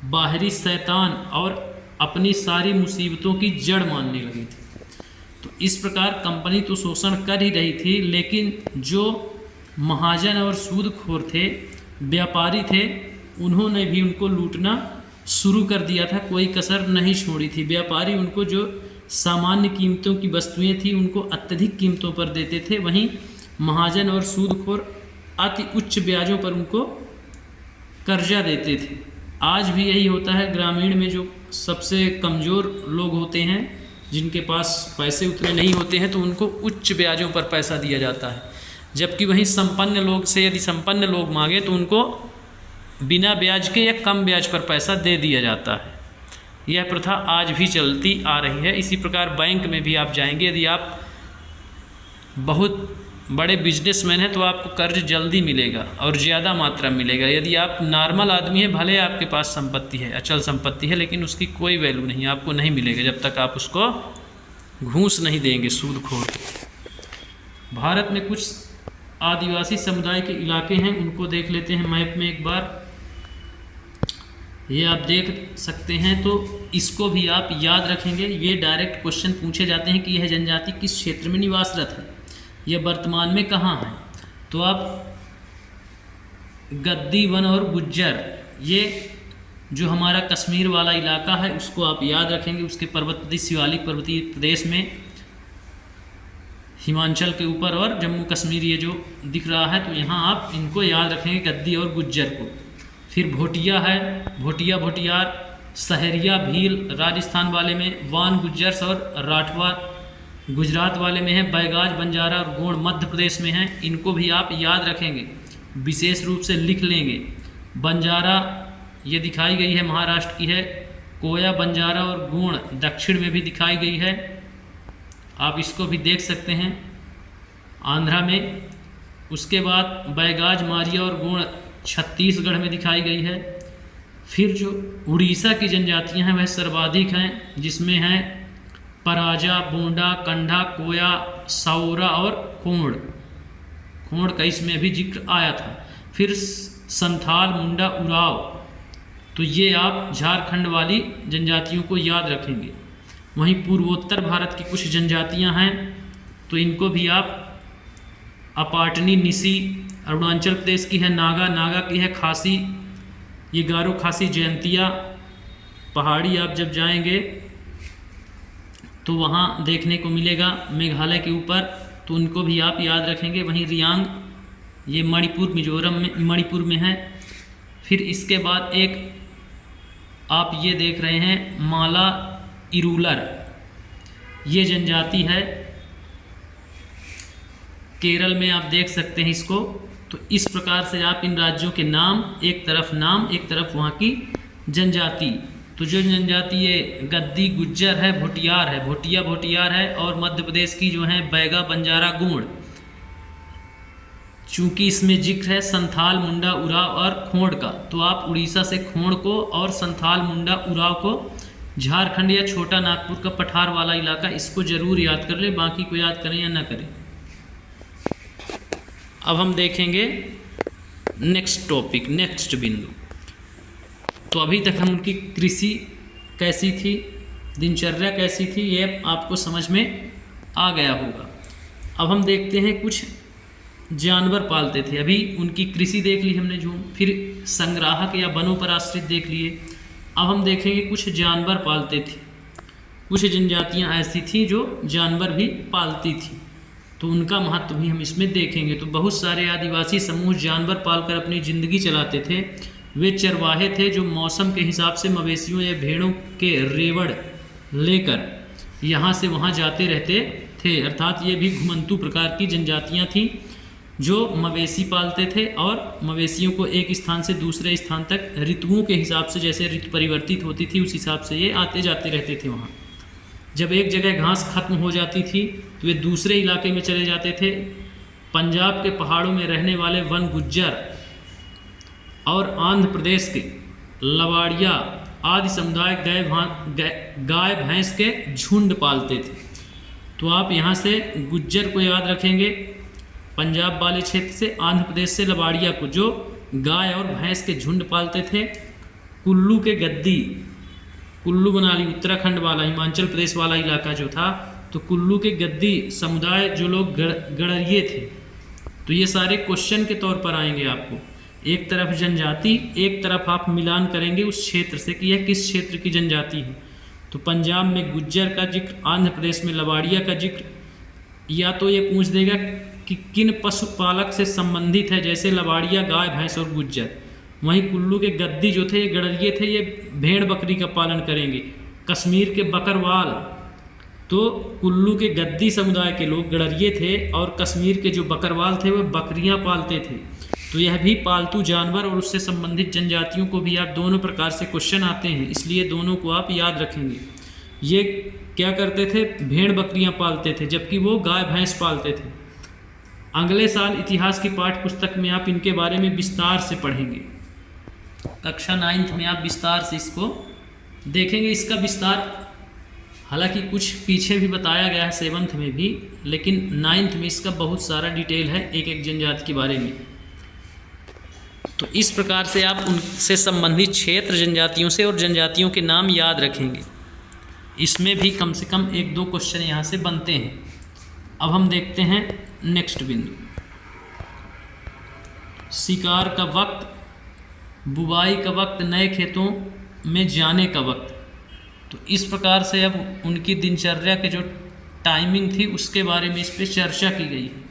बाहरी शैतान और अपनी सारी मुसीबतों की जड़ मानने लगे थे। तो इस प्रकार कंपनी तो शोषण कर ही रही थी, लेकिन जो महाजन और सूदखोर थे, व्यापारी थे, उन्होंने भी उनको लूटना शुरू कर दिया था, कोई कसर नहीं छोड़ी थी। व्यापारी उनको जो सामान्य कीमतों की वस्तुएं थी उनको अत्यधिक कीमतों पर देते थे, वहीं महाजन और सूदखोर अति उच्च ब्याजों पर उनको कर्जा देते थे। आज भी यही होता है। ग्रामीण में जो सबसे कमज़ोर लोग होते हैं, जिनके पास पैसे उतने नहीं होते हैं, तो उनको उच्च ब्याजों पर पैसा दिया जाता है, जबकि वहीं संपन्न लोग से यदि संपन्न लोग मांगे तो उनको बिना ब्याज के या कम ब्याज पर पैसा दे दिया जाता है। यह प्रथा आज भी चलती आ रही है। इसी प्रकार बैंक में भी आप जाएंगे, यदि आप बहुत बड़े बिजनेसमैन हैं तो आपको कर्ज जल्दी मिलेगा और ज़्यादा मात्रा में मिलेगा। यदि आप नॉर्मल आदमी हैं, भले आपके पास संपत्ति है, अचल संपत्ति है, लेकिन उसकी कोई वैल्यू नहीं, आपको नहीं मिलेगा जब तक आप उसको घूस नहीं देंगे सूदखोर। भारत में कुछ आदिवासी समुदाय के इलाके हैं, उनको देख लेते हैं मैप में एक बार। ये आप देख सकते हैं, तो इसको भी आप याद रखेंगे। ये डायरेक्ट क्वेश्चन पूछे जाते हैं कि यह जनजाति किस क्षेत्र में निवासरत है, यह वर्तमान में कहाँ है। तो आप गद्दी, वन और गुज्जर, ये जो हमारा कश्मीर वाला इलाका है उसको आप याद रखेंगे। उसके पर्वतीय शिवालिक पर्वतीय प्रदेश में, हिमाचल के ऊपर और जम्मू कश्मीर ये जो दिख रहा है, तो यहाँ आप इनको याद रखेंगे, गद्दी और गुज्जर को। फिर भोटिया है, भोटिया, भोटियार, सहरिया, भील राजस्थान वाले में, वान गुज्जर्स और राठवा गुजरात वाले में है, बैगाज, बंजारा और गोंड मध्य प्रदेश में हैं। इनको भी आप याद रखेंगे, विशेष रूप से लिख लेंगे। बंजारा ये दिखाई गई है, महाराष्ट्र की है। कोया, बंजारा और गोंड दक्षिण में भी दिखाई गई है, आप इसको भी देख सकते हैं, आंध्रा में। उसके बाद बैगाज, मारिया और गोंड छत्तीसगढ़ में दिखाई गई है। फिर जो उड़ीसा की जनजातियां हैं वह सर्वाधिक हैं, जिसमें हैं पराजा, बोंडा, कंढा, कोया, साउरा और खोंड। खोंड का इसमें भी जिक्र आया था। फिर संथाल, मुंडा, उराव, तो ये आप झारखंड वाली जनजातियों को याद रखेंगे। वहीं पूर्वोत्तर भारत की कुछ जनजातियां हैं, तो इनको भी आप अपाटनी, निसी, अरुणाचल प्रदेश की है, नागा, नागा की है, खासी, ये गारो खासी, जयंतिया। पहाड़ी आप जब जाएंगे तो वहाँ देखने को मिलेगा मेघालय के ऊपर, तो उनको भी आप याद रखेंगे। वहीं रियांग, ये मणिपुर, मिजोरम में, मणिपुर में है। फिर इसके बाद एक आप ये देख रहे हैं माला इरूलर, ये जनजाति है, केरल में आप देख सकते हैं इसको। तो इस प्रकार से आप इन राज्यों के नाम, एक तरफ नाम, एक तरफ वहाँ की जनजाति। तो जो जनजाति ये गद्दी, गुज्जर है, भोटियार है, भोटिया, भोटियार है, और मध्य प्रदेश की जो है बैगा, बंजारा, गोंड, चूंकि इसमें जिक्र है संथाल, मुंडा, उराव और खोंड का, तो आप उड़ीसा से खोंड को और संथाल, मुंडा, उराव को, झारखंड या छोटा नागपुर का पठार वाला इलाका, इसको जरूर याद कर ले, बाकी को याद करें या ना करें। अब हम देखेंगे नेक्स्ट टॉपिक, नेक्स्ट बिंदु। तो अभी तक हम उनकी कृषि कैसी थी, दिनचर्या कैसी थी, ये आपको समझ में आ गया होगा। अब हम देखते हैं कुछ जानवर पालते थे। अभी उनकी कृषि देख ली हमने जो, फिर संग्राहक या वनों पर आश्रित देख लिए। अब हम देखेंगे कुछ जानवर पालते थे। कुछ जनजातियां ऐसी थी जो जानवर भी पालती थी, तो उनका महत्व भी हम इसमें देखेंगे। तो बहुत सारे आदिवासी समूह जानवर पालकर अपनी ज़िंदगी चलाते थे। वे चरवाहे थे जो मौसम के हिसाब से मवेशियों या भेड़ों के रेवड़ लेकर यहाँ से वहाँ जाते रहते थे। अर्थात ये भी घुमंतू प्रकार की जनजातियाँ थीं जो मवेशी पालते थे और मवेशियों को एक स्थान से दूसरे स्थान तक ऋतुओं के हिसाब से, जैसे ऋतु परिवर्तित होती थी उस हिसाब से ये आते जाते रहते थे वहाँ। जब एक जगह घास खत्म हो जाती थी तो वे दूसरे इलाके में चले जाते थे। पंजाब के पहाड़ों में रहने वाले वन गुज्जर और आंध्र प्रदेश के लवाड़िया आदि समुदाय गाय भैंस के झुंड पालते थे। तो आप यहाँ से गुज्जर को याद रखेंगे पंजाब वाले क्षेत्र से, आंध्र प्रदेश से लवाड़िया को जो गाय और भैंस के झुंड पालते थे। कुल्लू के गद्दी, कुल्लू मनाली उत्तराखंड वाला हिमाचल प्रदेश वाला इलाका जो था, तो कुल्लू के गद्दी समुदाय जो लोग गड़रिये थे। तो ये सारे क्वेश्चन के तौर पर आएंगे आपको, एक तरफ जनजाति, एक तरफ आप मिलान करेंगे उस क्षेत्र से कि यह किस क्षेत्र की जनजाति है। तो पंजाब में गुज्जर का जिक्र, आंध्र प्रदेश में लवाड़िया का जिक्र, या तो ये पूछ देगा कि किन पशुपालक से संबंधित है, जैसे लवाड़िया गाय भैंस और गुज्जर। वहीं कुल्लू के गद्दी जो थे, ये गड़रिये थे, ये भेड़ बकरी का पालन करेंगे। कश्मीर के बकरवाल, तो कुल्लू के गद्दी समुदाय के लोग गड़रिये थे और कश्मीर के जो बकरवाल थे वह बकरियां पालते थे। तो यह भी पालतू जानवर और उससे संबंधित जनजातियों को भी आप दोनों प्रकार से क्वेश्चन आते हैं, इसलिए दोनों को आप याद रखेंगे। ये क्या करते थे, भेड़ बकरियां पालते थे, जबकि वो गाय भैंस पालते थे। अगले साल इतिहास की पाठ्य पुस्तक में आप इनके बारे में विस्तार से पढ़ेंगे। कक्षा 9th में आप विस्तार से इसको देखेंगे। इसका विस्तार हालांकि कुछ पीछे भी बताया गया है 7th में भी, लेकिन 9th में इसका बहुत सारा डिटेल है एक एक जनजाति के बारे में। तो इस प्रकार से आप उनसे संबंधित क्षेत्र जनजातियों से और जनजातियों के नाम याद रखेंगे। इसमें भी कम से कम 1-2 क्वेश्चन यहाँ से बनते हैं। अब हम देखते हैं नेक्स्ट बिंदु, शिकार का वक्त, बुवाई का वक्त, नए खेतों में जाने का वक्त। तो इस प्रकार से अब उनकी दिनचर्या के जो टाइमिंग थी उसके बारे में इस पर चर्चा की गई है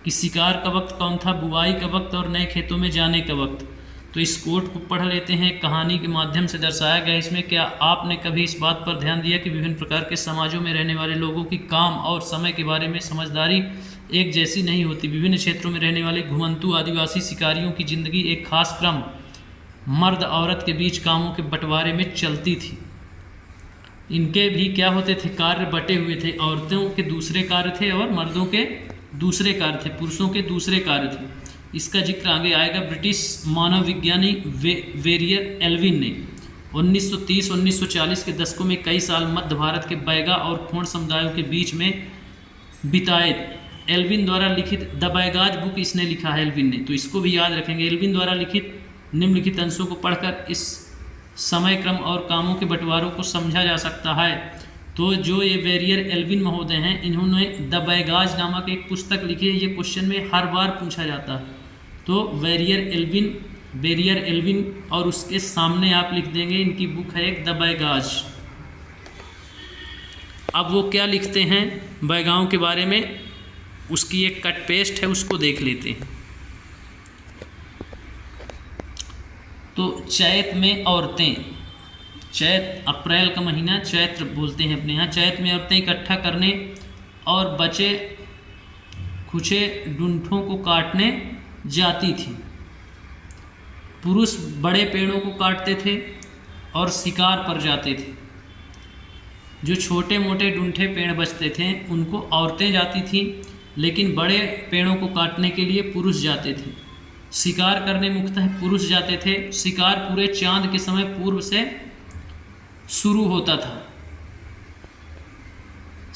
कि शिकार का वक्त कौन था, बुवाई का वक्त और नए खेतों में जाने का वक्त। तो इस कोट को पढ़ लेते हैं, कहानी के माध्यम से दर्शाया गया। इसमें क्या आपने कभी इस बात पर ध्यान दिया कि विभिन्न प्रकार के समाजों में रहने वाले लोगों की काम और समय के बारे में समझदारी एक जैसी नहीं होती। विभिन्न क्षेत्रों में रहने वाले घुमंतू आदिवासी शिकारियों की जिंदगी एक खास क्रम, मर्द औरत के बीच कामों के बंटवारे में चलती थी। इनके भी क्या होते थे, कार्य बटे हुए थे। औरतों के दूसरे कार्य थे और मर्दों के दूसरे कार्य थे, पुरुषों के दूसरे कार्य थे। इसका जिक्र आगे आएगा। ब्रिटिश मानव विज्ञानी वेरियर एल्विन ने 1930-1940 के दशकों में कई साल मध्य भारत के बैगा और खोंड समुदायों के बीच में बिताए। एल्विन द्वारा लिखित द बैगाज बुक इसने लिखा है, एल्विन ने, तो इसको भी याद रखेंगे। एल्विन द्वारा लिखित निम्नलिखित अंशों को पढ़कर इस समय क्रम और कामों के बंटवारों को समझा जा सकता है। तो जो ये वेरियर एल्विन महोदय हैं, इन्होंने द बैगाज नामक एक पुस्तक लिखी है। ये क्वेश्चन में हर बार पूछा जाता है। तो वेरियर एल्विन और उसके सामने आप लिख देंगे इनकी बुक है एक द बैगाज। अब वो क्या लिखते हैं बैगाओं के बारे में, उसकी एक कट पेस्ट है, उसको देख लेते हैं। तो चैत में औरतें, चैत अप्रैल का महीना चैत्र बोलते हैं अपने यहाँ, चैत में औरतें इकट्ठा करने और बचे खुचे डूंठों को काटने जाती थी। पुरुष बड़े पेड़ों को काटते थे और शिकार पर जाते थे। जो छोटे मोटे डूंठे पेड़ बचते थे उनको औरतें जाती थीं, लेकिन बड़े पेड़ों को काटने के लिए पुरुष जाते थे। शिकार करने मुख्यतः पुरुष जाते थे। शिकार पूरे चांद के समय पूर्व से शुरू होता था।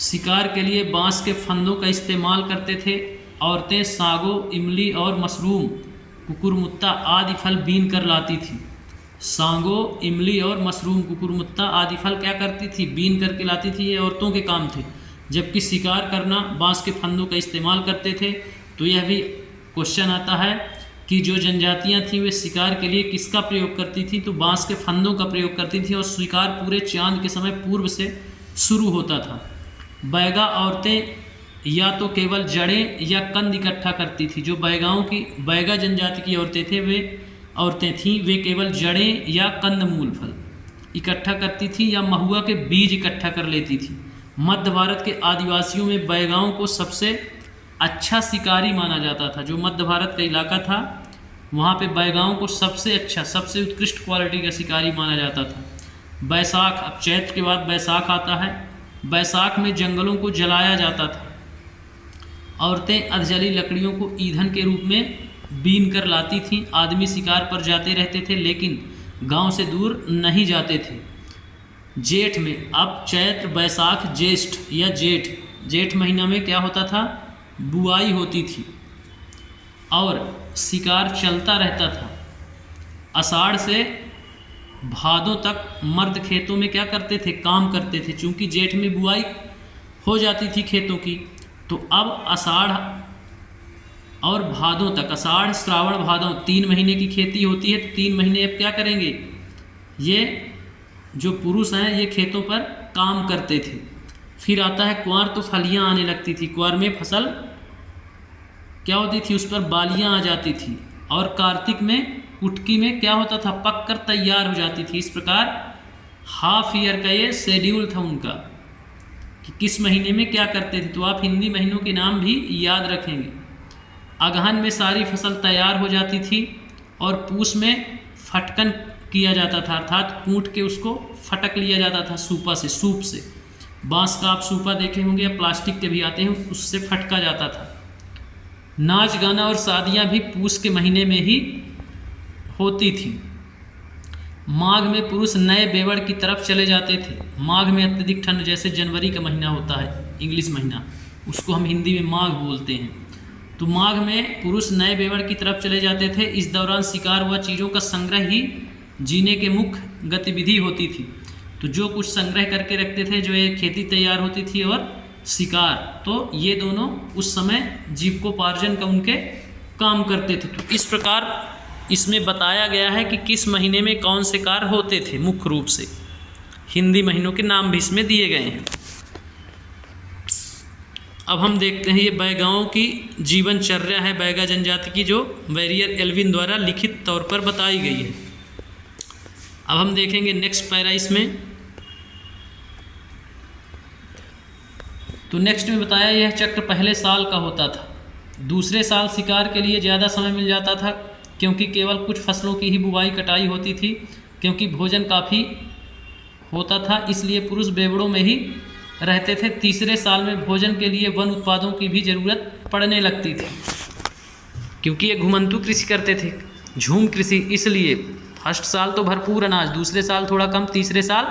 शिकार के लिए बांस के फंदों का इस्तेमाल करते थे। औरतें सागो, इमली और मशरूम, कुकुरमुत्ता आदि फल बीन कर लाती थी। सांगो, इमली और मशरूम, कुकुरमुत्ता आदि फल क्या करती थी, बीन करके लाती थी। ये औरतों के काम थे। जबकि शिकार करना बांस के फंदों का इस्तेमाल करते थे। तो यह भी क्वेश्चन आता है कि जो जनजातियां थीं वे शिकार के लिए किसका प्रयोग करती थी, तो बांस के फंदों का प्रयोग करती थी और शिकार पूरे चांद के समय पूर्व से शुरू होता था। बैगा औरतें या तो केवल जड़ें या कंद इकट्ठा करती थी। जो बैगाओं की, बैगा जनजाति की औरतें थीं वे केवल जड़ें या कंद मूल फल इकट्ठा करती थी या महुआ के बीज इकट्ठा कर लेती थी। मध्य भारत के आदिवासियों में बैगाओं को सबसे अच्छा शिकारी माना जाता था। जो मध्य भारत का इलाका था वहाँ पे बैगाओं को सबसे अच्छा, सबसे उत्कृष्ट क्वालिटी का शिकारी माना जाता था। बैसाख, अब चैत्र के बाद बैसाख आता है। बैसाख में जंगलों को जलाया जाता था। औरतें अधजली लकड़ियों को ईंधन के रूप में बीन कर लाती थीं। आदमी शिकार पर जाते रहते थे लेकिन गांव से दूर नहीं जाते थे। जेठ में, अब चैत्र बैसाख ज्येष्ठ या जेठ महीना में क्या होता था, बुआई होती थी और शिकार चलता रहता था। आषाढ़ से भादों तक मर्द खेतों में क्या करते थे, काम करते थे। चूँकि जेठ में बुआई हो जाती थी खेतों की, तो अब आषाढ़ और भादों तक, आषाढ़ श्रावण भादों 3 महीने की खेती होती है। तो 3 महीने अब क्या करेंगे, ये जो पुरुष हैं ये खेतों पर काम करते थे। फिर आता है कुंवार, तो फलियाँ आने लगती थी। कुंवार में फसल क्या होती थी, उस पर बालियाँ आ जाती थी। और कार्तिक में कुटकी में क्या होता था, पक कर तैयार हो जाती थी। इस प्रकार हाफ ईयर का ये शेड्यूल था उनका कि किस महीने में क्या करते थे। तो आप हिंदी महीनों के नाम भी याद रखेंगे। अगहन में सारी फसल तैयार हो जाती थी और पूस में फटकन किया जाता था, अर्थात कूट के उसको फटक लिया जाता था सूप से। बांस का आप सूपा देखे होंगे या प्लास्टिक के भी आते हैं, उससे फटका जाता था। नाच गाना और शादियां भी पूस के महीने में ही होती थी। माघ में पुरुष नए बेवड़ की तरफ चले जाते थे। माघ में अत्यधिक ठंड, जैसे जनवरी का महीना होता है इंग्लिश महीना, उसको हम हिंदी में माघ बोलते हैं। तो माघ में पुरुष नए बेवड़ की तरफ चले जाते थे। इस दौरान शिकार व चीज़ों का संग्रह ही जीने के मुख्य गतिविधि होती थी। तो जो कुछ संग्रह करके रखते थे, जो एक खेती तैयार होती थी और शिकार, तो ये दोनों उस समय जीविकोपार्जन का उनके काम करते थे। तो इस प्रकार इसमें बताया गया है कि किस महीने में कौन से कार्य होते थे। मुख्य रूप से हिंदी महीनों के नाम भी इसमें दिए गए हैं। अब हम देखते हैं ये बैगाओं की जीवनचर्या है, बैगा जनजाति की, जो वेरियर एल्विन द्वारा लिखित तौर पर बताई गई है। अब हम देखेंगे नेक्स्ट पैरा इसमें। तो नेक्स्ट में बताया यह चक्र पहले साल का होता था। दूसरे साल शिकार के लिए ज़्यादा समय मिल जाता था, क्योंकि केवल कुछ फसलों की ही बुवाई कटाई होती थी। क्योंकि भोजन काफ़ी होता था, इसलिए पुरुष बेवड़ों में ही रहते थे। तीसरे साल में भोजन के लिए वन उत्पादों की भी ज़रूरत पड़ने लगती थी, क्योंकि ये घुमंतु कृषि करते थे, झूम कृषि। इसलिए फर्स्ट साल तो भरपूर अनाज, दूसरे साल थोड़ा कम, तीसरे साल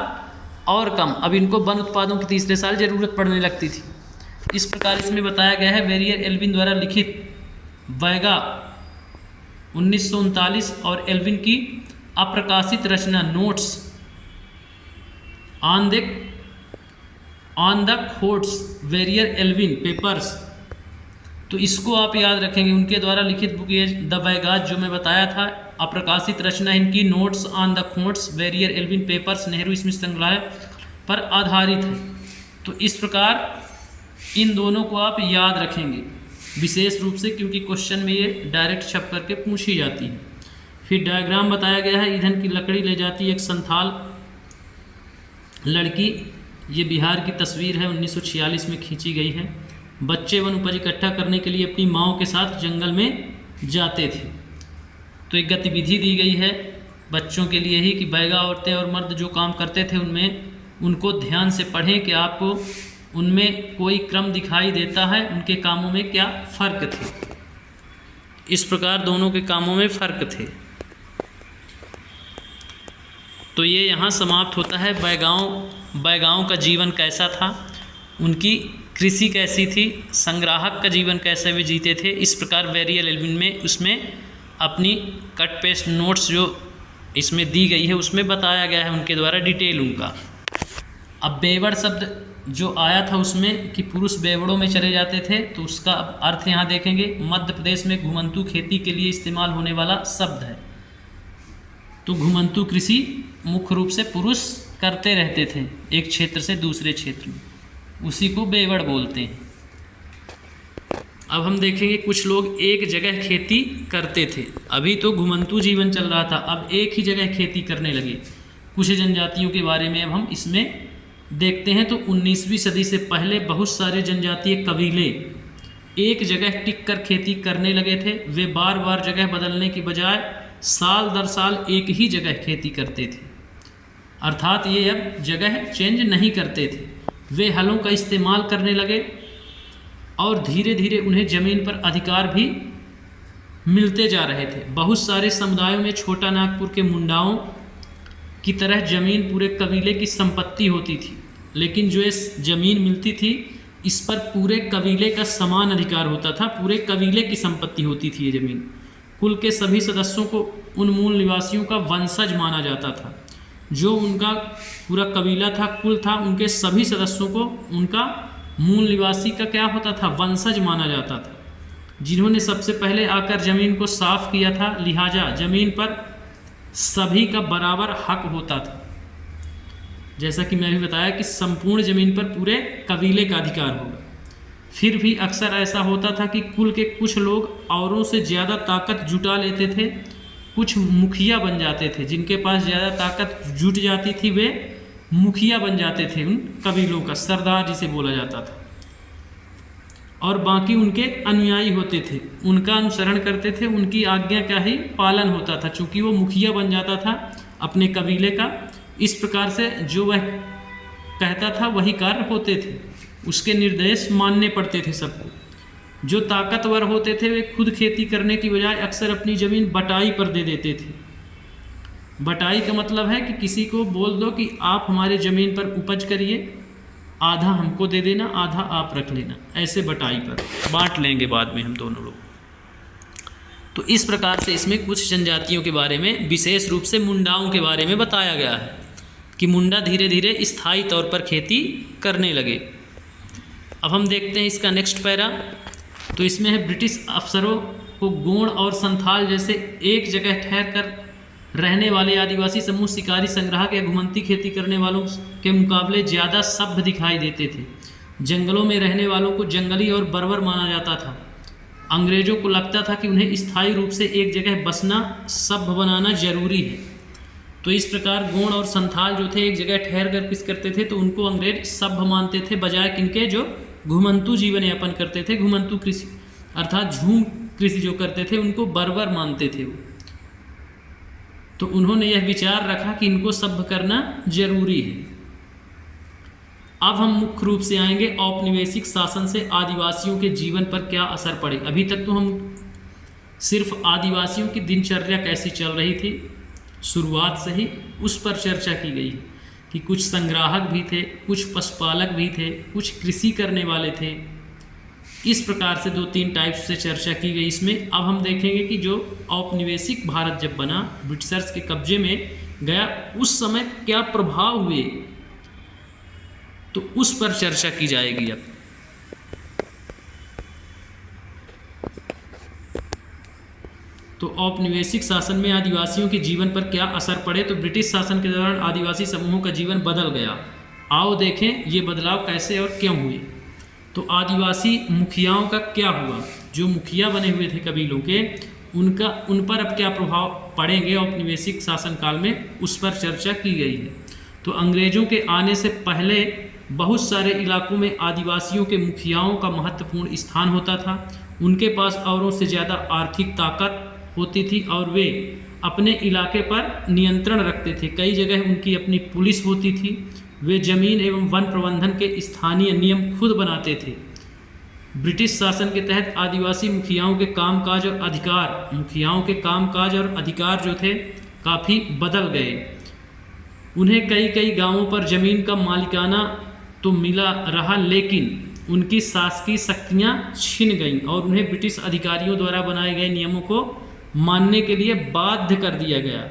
और कम। अब इनको वन उत्पादों की तीसरे साल ज़रूरत पड़ने लगती थी। इस प्रकार इसमें बताया गया है वेरियर एल्विन द्वारा लिखित बैगा 1939 और एल्विन की अप्रकाशित रचना नोट्स ऑन द खोट्स वेरियर एल्विन पेपर्स। तो इसको आप याद रखेंगे, उनके द्वारा लिखित बुक ये द बैगाज जो मैं बताया था, अप्रकाशित रचना इनकी नोट्स ऑन द खोट्स वेरियर एल्विन पेपर्स नेहरू स्मृति संग्रहालय पर आधारित है। तो इस प्रकार इन दोनों को आप याद रखेंगे विशेष रूप से, क्योंकि क्वेश्चन में ये डायरेक्ट छप करके पूछी जाती है। फिर डायग्राम बताया गया है, ईंधन की लकड़ी ले जाती एक संथाल लड़की। ये बिहार की तस्वीर है, 1946 में खींची गई है। बच्चे वन उपज इकट्ठा करने के लिए अपनी माँओं के साथ जंगल में जाते थे। तो एक गतिविधि दी गई है बच्चों के लिए ही कि बैगा औरतें और मर्द जो काम करते थे उनमें उनको ध्यान से पढ़ें कि आपको उनमें कोई क्रम दिखाई देता है, उनके कामों में क्या फ़र्क थे। इस प्रकार दोनों के कामों में फ़र्क थे। तो ये यहाँ समाप्त होता है। बैगाओं का जीवन कैसा था, उनकी कृषि कैसी थी, संग्राहक का जीवन कैसे वे जीते थे। इस प्रकार वेरियर एल्विन में उसमें अपनी कट पेस्ट नोट्स जो इसमें दी गई है उसमें बताया गया है उनके द्वारा डिटेल उनका। अब बेवड़ शब्द जो आया था उसमें कि पुरुष बेवड़ों में चले जाते थे, तो उसका अर्थ यहाँ देखेंगे। मध्य प्रदेश में घुमंतु खेती के लिए इस्तेमाल होने वाला शब्द है। तो घुमंतु कृषि मुख्य रूप से पुरुष करते रहते थे एक क्षेत्र से दूसरे क्षेत्र में, उसी को बेवड़ बोलते हैं। अब हम देखेंगे कुछ लोग एक जगह खेती करते थे। अभी तो घुमंतु जीवन चल रहा था, अब एक ही जगह खेती करने लगे। कुछ जनजातियों के बारे में अब हम इसमें देखते हैं। तो 19वीं सदी से पहले बहुत सारे जनजातीय कबीले एक जगह टिक कर खेती करने लगे थे। वे बार बार जगह बदलने की बजाय साल दर साल एक ही जगह खेती करते थे, अर्थात ये अब जगह चेंज नहीं करते थे। वे हलों का इस्तेमाल करने लगे और धीरे धीरे उन्हें ज़मीन पर अधिकार भी मिलते जा रहे थे। बहुत सारे समुदायों में छोटा नागपुर के मुंडाओं की तरह ज़मीन पूरे कबीले की संपत्ति होती थी, लेकिन जो इस ज़मीन मिलती थी इस पर पूरे कबीले का समान अधिकार होता था। पूरे कबीले की संपत्ति होती थी ये ज़मीन। कुल के सभी सदस्यों को उन मूल निवासियों का वंशज माना जाता था। जो उनका पूरा कबीला था, कुल था, उनके सभी सदस्यों को उनका मूल निवासी का क्या होता था, वंशज माना जाता था, जिन्होंने सबसे पहले आकर ज़मीन को साफ किया था। लिहाजा ज़मीन पर सभी का बराबर हक होता था। जैसा कि मैं भी बताया कि संपूर्ण ज़मीन पर पूरे कबीले का अधिकार होगा। फिर भी अक्सर ऐसा होता था कि कुल के कुछ लोग औरों से ज़्यादा ताकत जुटा लेते थे। कुछ मुखिया बन जाते थे, जिनके पास ज़्यादा ताकत जुट जाती थी वे मुखिया बन जाते थे उन कबीलों का, सरदार जिसे बोला जाता था। और बाकी उनके अनुयायी होते थे, उनका अनुसरण करते थे, उनकी आज्ञा का ही पालन होता था, चूँकि वो मुखिया बन जाता था अपने कबीले का। इस प्रकार से जो वह कहता था वही कार्य होते थे, उसके निर्देश मानने पड़ते थे सबको। जो ताकतवर होते थे वे खुद खेती करने की बजाय अक्सर अपनी ज़मीन बटाई पर दे देते थे। बटाई का मतलब है कि किसी को बोल दो कि आप हमारे ज़मीन पर उपज करिए, आधा हमको दे देना, आधा आप रख लेना, ऐसे बटाई पर बांट लेंगे बाद में हम दोनों लोग। तो इस प्रकार से इसमें कुछ जनजातियों के बारे में, विशेष रूप से मुंडाओं के बारे में बताया गया है कि मुंडा धीरे धीरे स्थायी तौर पर खेती करने लगे। अब हम देखते हैं इसका नेक्स्ट पैरा। तो इसमें है ब्रिटिश अफसरों को गोंड और संथाल जैसे एक जगह ठहर कर रहने वाले आदिवासी समूह शिकारी संग्राहक या घुमंती खेती करने वालों के मुकाबले ज़्यादा सभ्य दिखाई देते थे। जंगलों में रहने वालों को जंगली और बर्बर माना जाता था। अंग्रेज़ों को लगता था कि उन्हें स्थायी रूप से एक जगह बसना, सभ्य बनाना जरूरी है। तो इस प्रकार गोंड और संथाल जो थे एक जगह ठहर कर किस करते थे, तो उनको अंग्रेज सभ्य मानते थे, बजाय किनके जो घुमंतु जीवन यापन करते थे, घुमंतु कृषि अर्थात झूम कृषि जो करते थे उनको बर्बर मानते थे वो। तो उन्होंने यह विचार रखा कि इनको सभ्य करना जरूरी है। अब हम मुख्य रूप से आएंगे औपनिवेशिक शासन से आदिवासियों के जीवन पर क्या असर पड़े। अभी तक तो हम सिर्फ आदिवासियों की दिनचर्या कैसी चल रही थी शुरुआत से ही उस पर चर्चा की गई है कि कुछ संग्राहक भी थे, कुछ पशुपालक भी थे, कुछ कृषि करने वाले थे। इस प्रकार से 2-3 टाइप से चर्चा की गई इसमें। अब हम देखेंगे कि जो औपनिवेशिक भारत जब बना, ब्रिटिशर्स के कब्जे में गया, उस समय क्या प्रभाव हुए, तो उस पर चर्चा की जाएगी। अब तो औपनिवेशिक शासन में आदिवासियों के जीवन पर क्या असर पड़े, तो ब्रिटिश शासन के दौरान आदिवासी समूहों का जीवन बदल गया। आओ देखें ये बदलाव कैसे और क्यों हुए। तो आदिवासी मुखियाओं का क्या हुआ, जो मुखिया बने हुए थे कबीलों के, उन पर अब क्या प्रभाव पड़ेंगे औपनिवेशिक शासन काल में, उस पर चर्चा की गई है। तो अंग्रेजों के आने से पहले बहुत सारे इलाकों में आदिवासियों के मुखियाओं का महत्वपूर्ण स्थान होता था। उनके पास औरों से ज़्यादा आर्थिक ताकत होती थी और वे अपने इलाके पर नियंत्रण रखते थे। कई जगह उनकी अपनी पुलिस होती थी। वे जमीन एवं वन प्रबंधन के स्थानीय नियम खुद बनाते थे। ब्रिटिश शासन के तहत आदिवासी मुखियाओं के कामकाज और अधिकार जो थे काफ़ी बदल गए। उन्हें कई गांवों पर ज़मीन का मालिकाना तो मिला रहा, लेकिन उनकी शासकीय शक्तियाँ छिन गईं और उन्हें ब्रिटिश अधिकारियों द्वारा बनाए गए नियमों को मानने के लिए बाध्य कर दिया गया।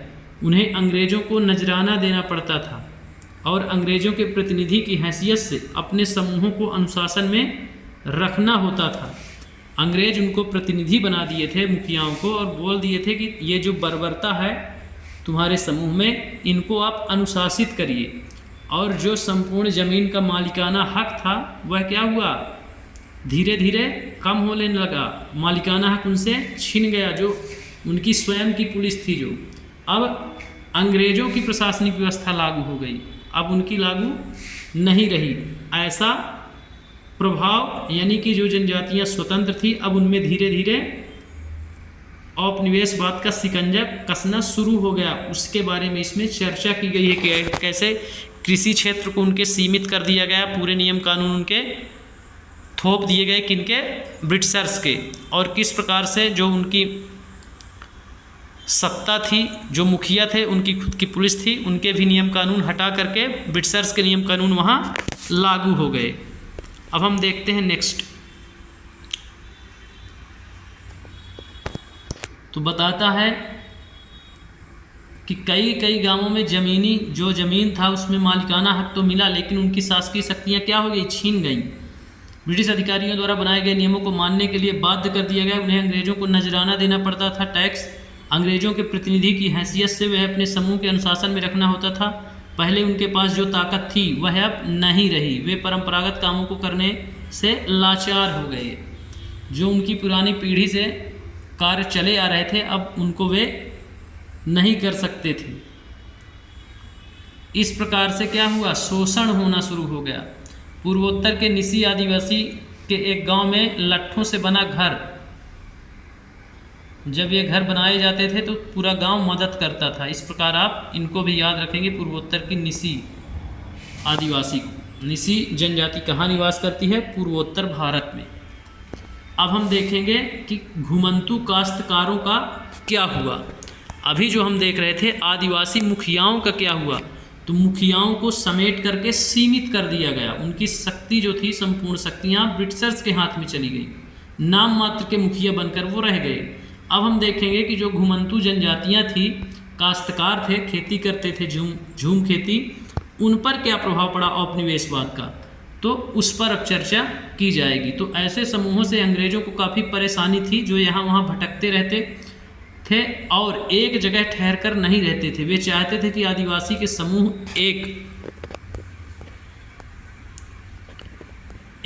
उन्हें अंग्रेज़ों को नजराना देना पड़ता था और अंग्रेज़ों के प्रतिनिधि की हैसियत से अपने समूहों को अनुशासन में रखना होता था। अंग्रेज उनको प्रतिनिधि बना दिए थे मुखियाओं को, और बोल दिए थे कि ये जो बर्बरता है तुम्हारे समूह में, इनको आप अनुशासित करिए। और जो संपूर्ण ज़मीन का मालिकाना हक था वह क्या हुआ, धीरे धीरे कम होने लगा। मालिकाना हक उनसे छिन गया, जो उनकी स्वयं की पुलिस थी। जो अब अंग्रेज़ों की प्रशासनिक व्यवस्था लागू हो गई, अब उनकी लागू नहीं रही। ऐसा प्रभाव, यानी कि जो जनजातियां स्वतंत्र थी, अब उनमें धीरे धीरे औपनिवेशवाद का शिकंजा कसना शुरू हो गया। उसके बारे में इसमें चर्चा की गई है कि कैसे कृषि क्षेत्र को उनके सीमित कर दिया गया, पूरे नियम कानून उनके थोप दिए गए, किनके? ब्रिटिशर्स के। और किस प्रकार से जो उनकी सत्ता थी, जो मुखिया थे, उनकी खुद की पुलिस थी, उनके भी नियम कानून हटा करके ब्रिटिशर्स के नियम कानून वहाँ लागू हो गए। अब हम देखते हैं नेक्स्ट। तो बताता है कि कई गांवों में जो ज़मीन था उसमें मालिकाना हक तो मिला, लेकिन उनकी शासकीय शक्तियाँ क्या हो गई? छीन गई। ब्रिटिश अधिकारियों द्वारा बनाए गए नियमों को मानने के लिए बाध्य कर दिया गया। उन्हें अंग्रेजों को नजराना देना पड़ता था। टैक्स अंग्रेजों के प्रतिनिधि की हैसियत से वह अपने समूह के अनुशासन में रखना होता था। पहले उनके पास जो ताकत थी वह अब नहीं रही। वे परंपरागत कामों को करने से लाचार हो गए। जो उनकी पुरानी पीढ़ी से कार्य चले आ रहे थे, अब उनको वे नहीं कर सकते थे। इस प्रकार से क्या हुआ? शोषण होना शुरू हो गया। पूर्वोत्तर के निसी आदिवासी के एक गांव में लट्ठों से बना घर, जब ये घर बनाए जाते थे तो पूरा गांव मदद करता था। इस प्रकार आप इनको भी याद रखेंगे, पूर्वोत्तर की निसी आदिवासी को। निसी जनजाति कहाँ निवास करती है? पूर्वोत्तर भारत में। अब हम देखेंगे कि घुमंतू काश्तकारों का क्या हुआ। अभी जो हम देख रहे थे आदिवासी मुखियाओं का क्या हुआ, तो मुखियाओं को समेट करके सीमित कर दिया गया। उनकी शक्ति जो थी, संपूर्ण शक्तियाँ ब्रिटिशर्स के हाथ में चली गई। नाम मात्र के मुखिया बनकर वो रह गए। अब हम देखेंगे कि जो घुमंतू जनजातियाँ थी, काश्तकार थे, खेती करते थे, झूम खेती, उन पर क्या प्रभाव पड़ा औपनिवेशवाद का, तो उस पर अब चर्चा की जाएगी। तो ऐसे समूहों से अंग्रेजों को काफ़ी परेशानी थी, जो यहाँ वहाँ भटकते रहते थे और एक जगह ठहर कर नहीं रहते थे। वे चाहते थे कि आदिवासी के समूह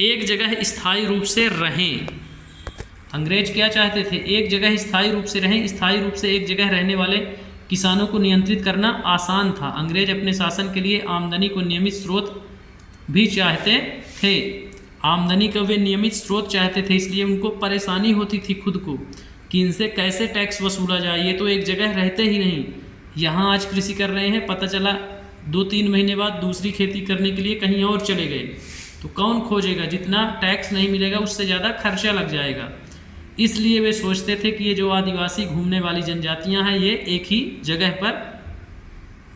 एक जगह स्थायी रूप से रहें। अंग्रेज क्या चाहते थे? एक जगह स्थायी रूप से रहें। स्थायी रूप से एक जगह रहने वाले किसानों को नियंत्रित करना आसान था। अंग्रेज अपने शासन के लिए आमदनी को नियमित स्रोत भी चाहते थे। आमदनी का वे नियमित स्रोत चाहते थे, इसलिए उनको परेशानी होती थी खुद को कि इनसे कैसे टैक्स वसूला जाए। ये तो एक जगह रहते ही नहीं। यहाँ आज कृषि कर रहे हैं, पता चला 2-3 महीने बाद दूसरी खेती करने के लिए कहीं और चले गए, तो कौन खोजेगा? जितना टैक्स नहीं मिलेगा उससे ज़्यादा खर्चा लग जाएगा। इसलिए वे सोचते थे कि ये जो आदिवासी घूमने वाली जनजातियां हैं, ये एक ही जगह पर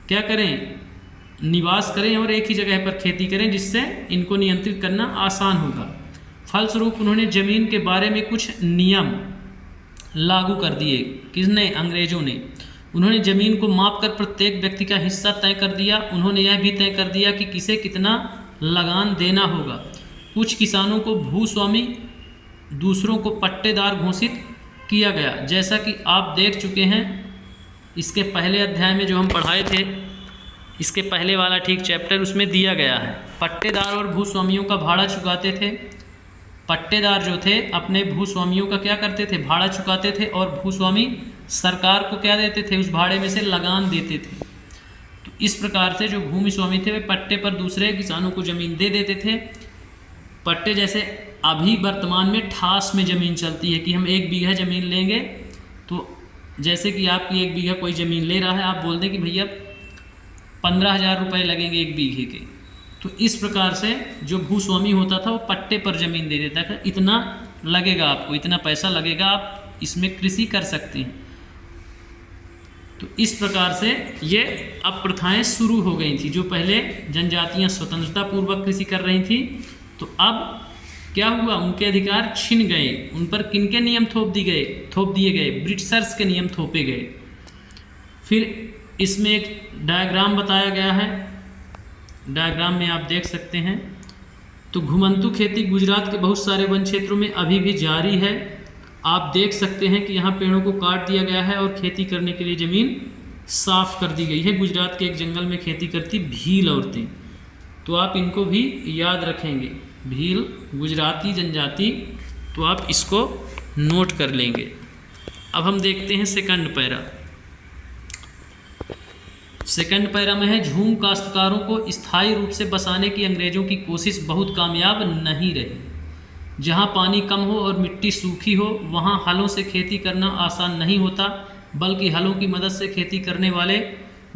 क्या करें? निवास करें और एक ही जगह पर खेती करें, जिससे इनको नियंत्रित करना आसान होगा। फलस्वरूप उन्होंने ज़मीन के बारे में कुछ नियम लागू कर दिए। किसने? अंग्रेजों ने। उन्होंने ज़मीन को मापकर प्रत्येक व्यक्ति का हिस्सा तय कर दिया। उन्होंने यह भी तय कर दिया कि किसे कितना लगान देना होगा। कुछ किसानों को भूस्वामी, दूसरों को पट्टेदार घोषित किया गया। जैसा कि आप देख चुके हैं इसके पहले अध्याय में जो हम पढ़ाए थे, इसके पहले वाला ठीक चैप्टर, उसमें दिया गया है। पट्टेदार और भूस्वामियों का भाड़ा चुकाते थे। पट्टेदार जो थे अपने भूस्वामियों का क्या करते थे? भाड़ा चुकाते थे, और भूस्वामी सरकार को क्या देते थे? उस भाड़े में से लगान देते थे। तो इस प्रकार से जो भूमि स्वामी थे वे पट्टे पर दूसरे किसानों को ज़मीन दे देते थे। पट्टे जैसे अभी वर्तमान में ठास में ज़मीन चलती है कि हम 1 बीघा ज़मीन लेंगे, तो जैसे कि आपकी 1 बीघा कोई ज़मीन ले रहा है, आप बोल दें कि भैया 15,000 रुपये लगेंगे 1 बीघे के। तो इस प्रकार से जो भूस्वामी होता था वो पट्टे पर ज़मीन दे देता था, इतना लगेगा आपको, इतना पैसा लगेगा, आप इसमें कृषि कर सकते हैं। तो इस प्रकार से ये अब प्रथाएँ शुरू हो गई थी। जो पहले जनजातियाँ स्वतंत्रता पूर्वक कृषि कर रही थी, तो अब क्या हुआ? उनके अधिकार छिन गए। उन पर किनके नियम थोप दिए गए? ब्रिटिशर्स के नियम थोपे गए। फिर इसमें एक डायग्राम बताया गया है। डायग्राम में आप देख सकते हैं। तो घुमंतू खेती गुजरात के बहुत सारे वन क्षेत्रों में अभी भी जारी है। आप देख सकते हैं कि यहाँ पेड़ों को काट दिया गया है और खेती करने के लिए ज़मीन साफ कर दी गई है। गुजरात के एक जंगल में खेती करती भील औरतें, तो आप इनको भी याद रखेंगे। भील गुजराती जनजाति, तो आप इसको नोट कर लेंगे। अब हम देखते हैं सेकंड पैरा। सेकंड पैरा में है, झूम काश्तकारों को स्थायी रूप से बसाने की अंग्रेजों की कोशिश बहुत कामयाब नहीं रही। जहां पानी कम हो और मिट्टी सूखी हो, वहां हलों से खेती करना आसान नहीं होता, बल्कि हलों की मदद से खेती करने वाले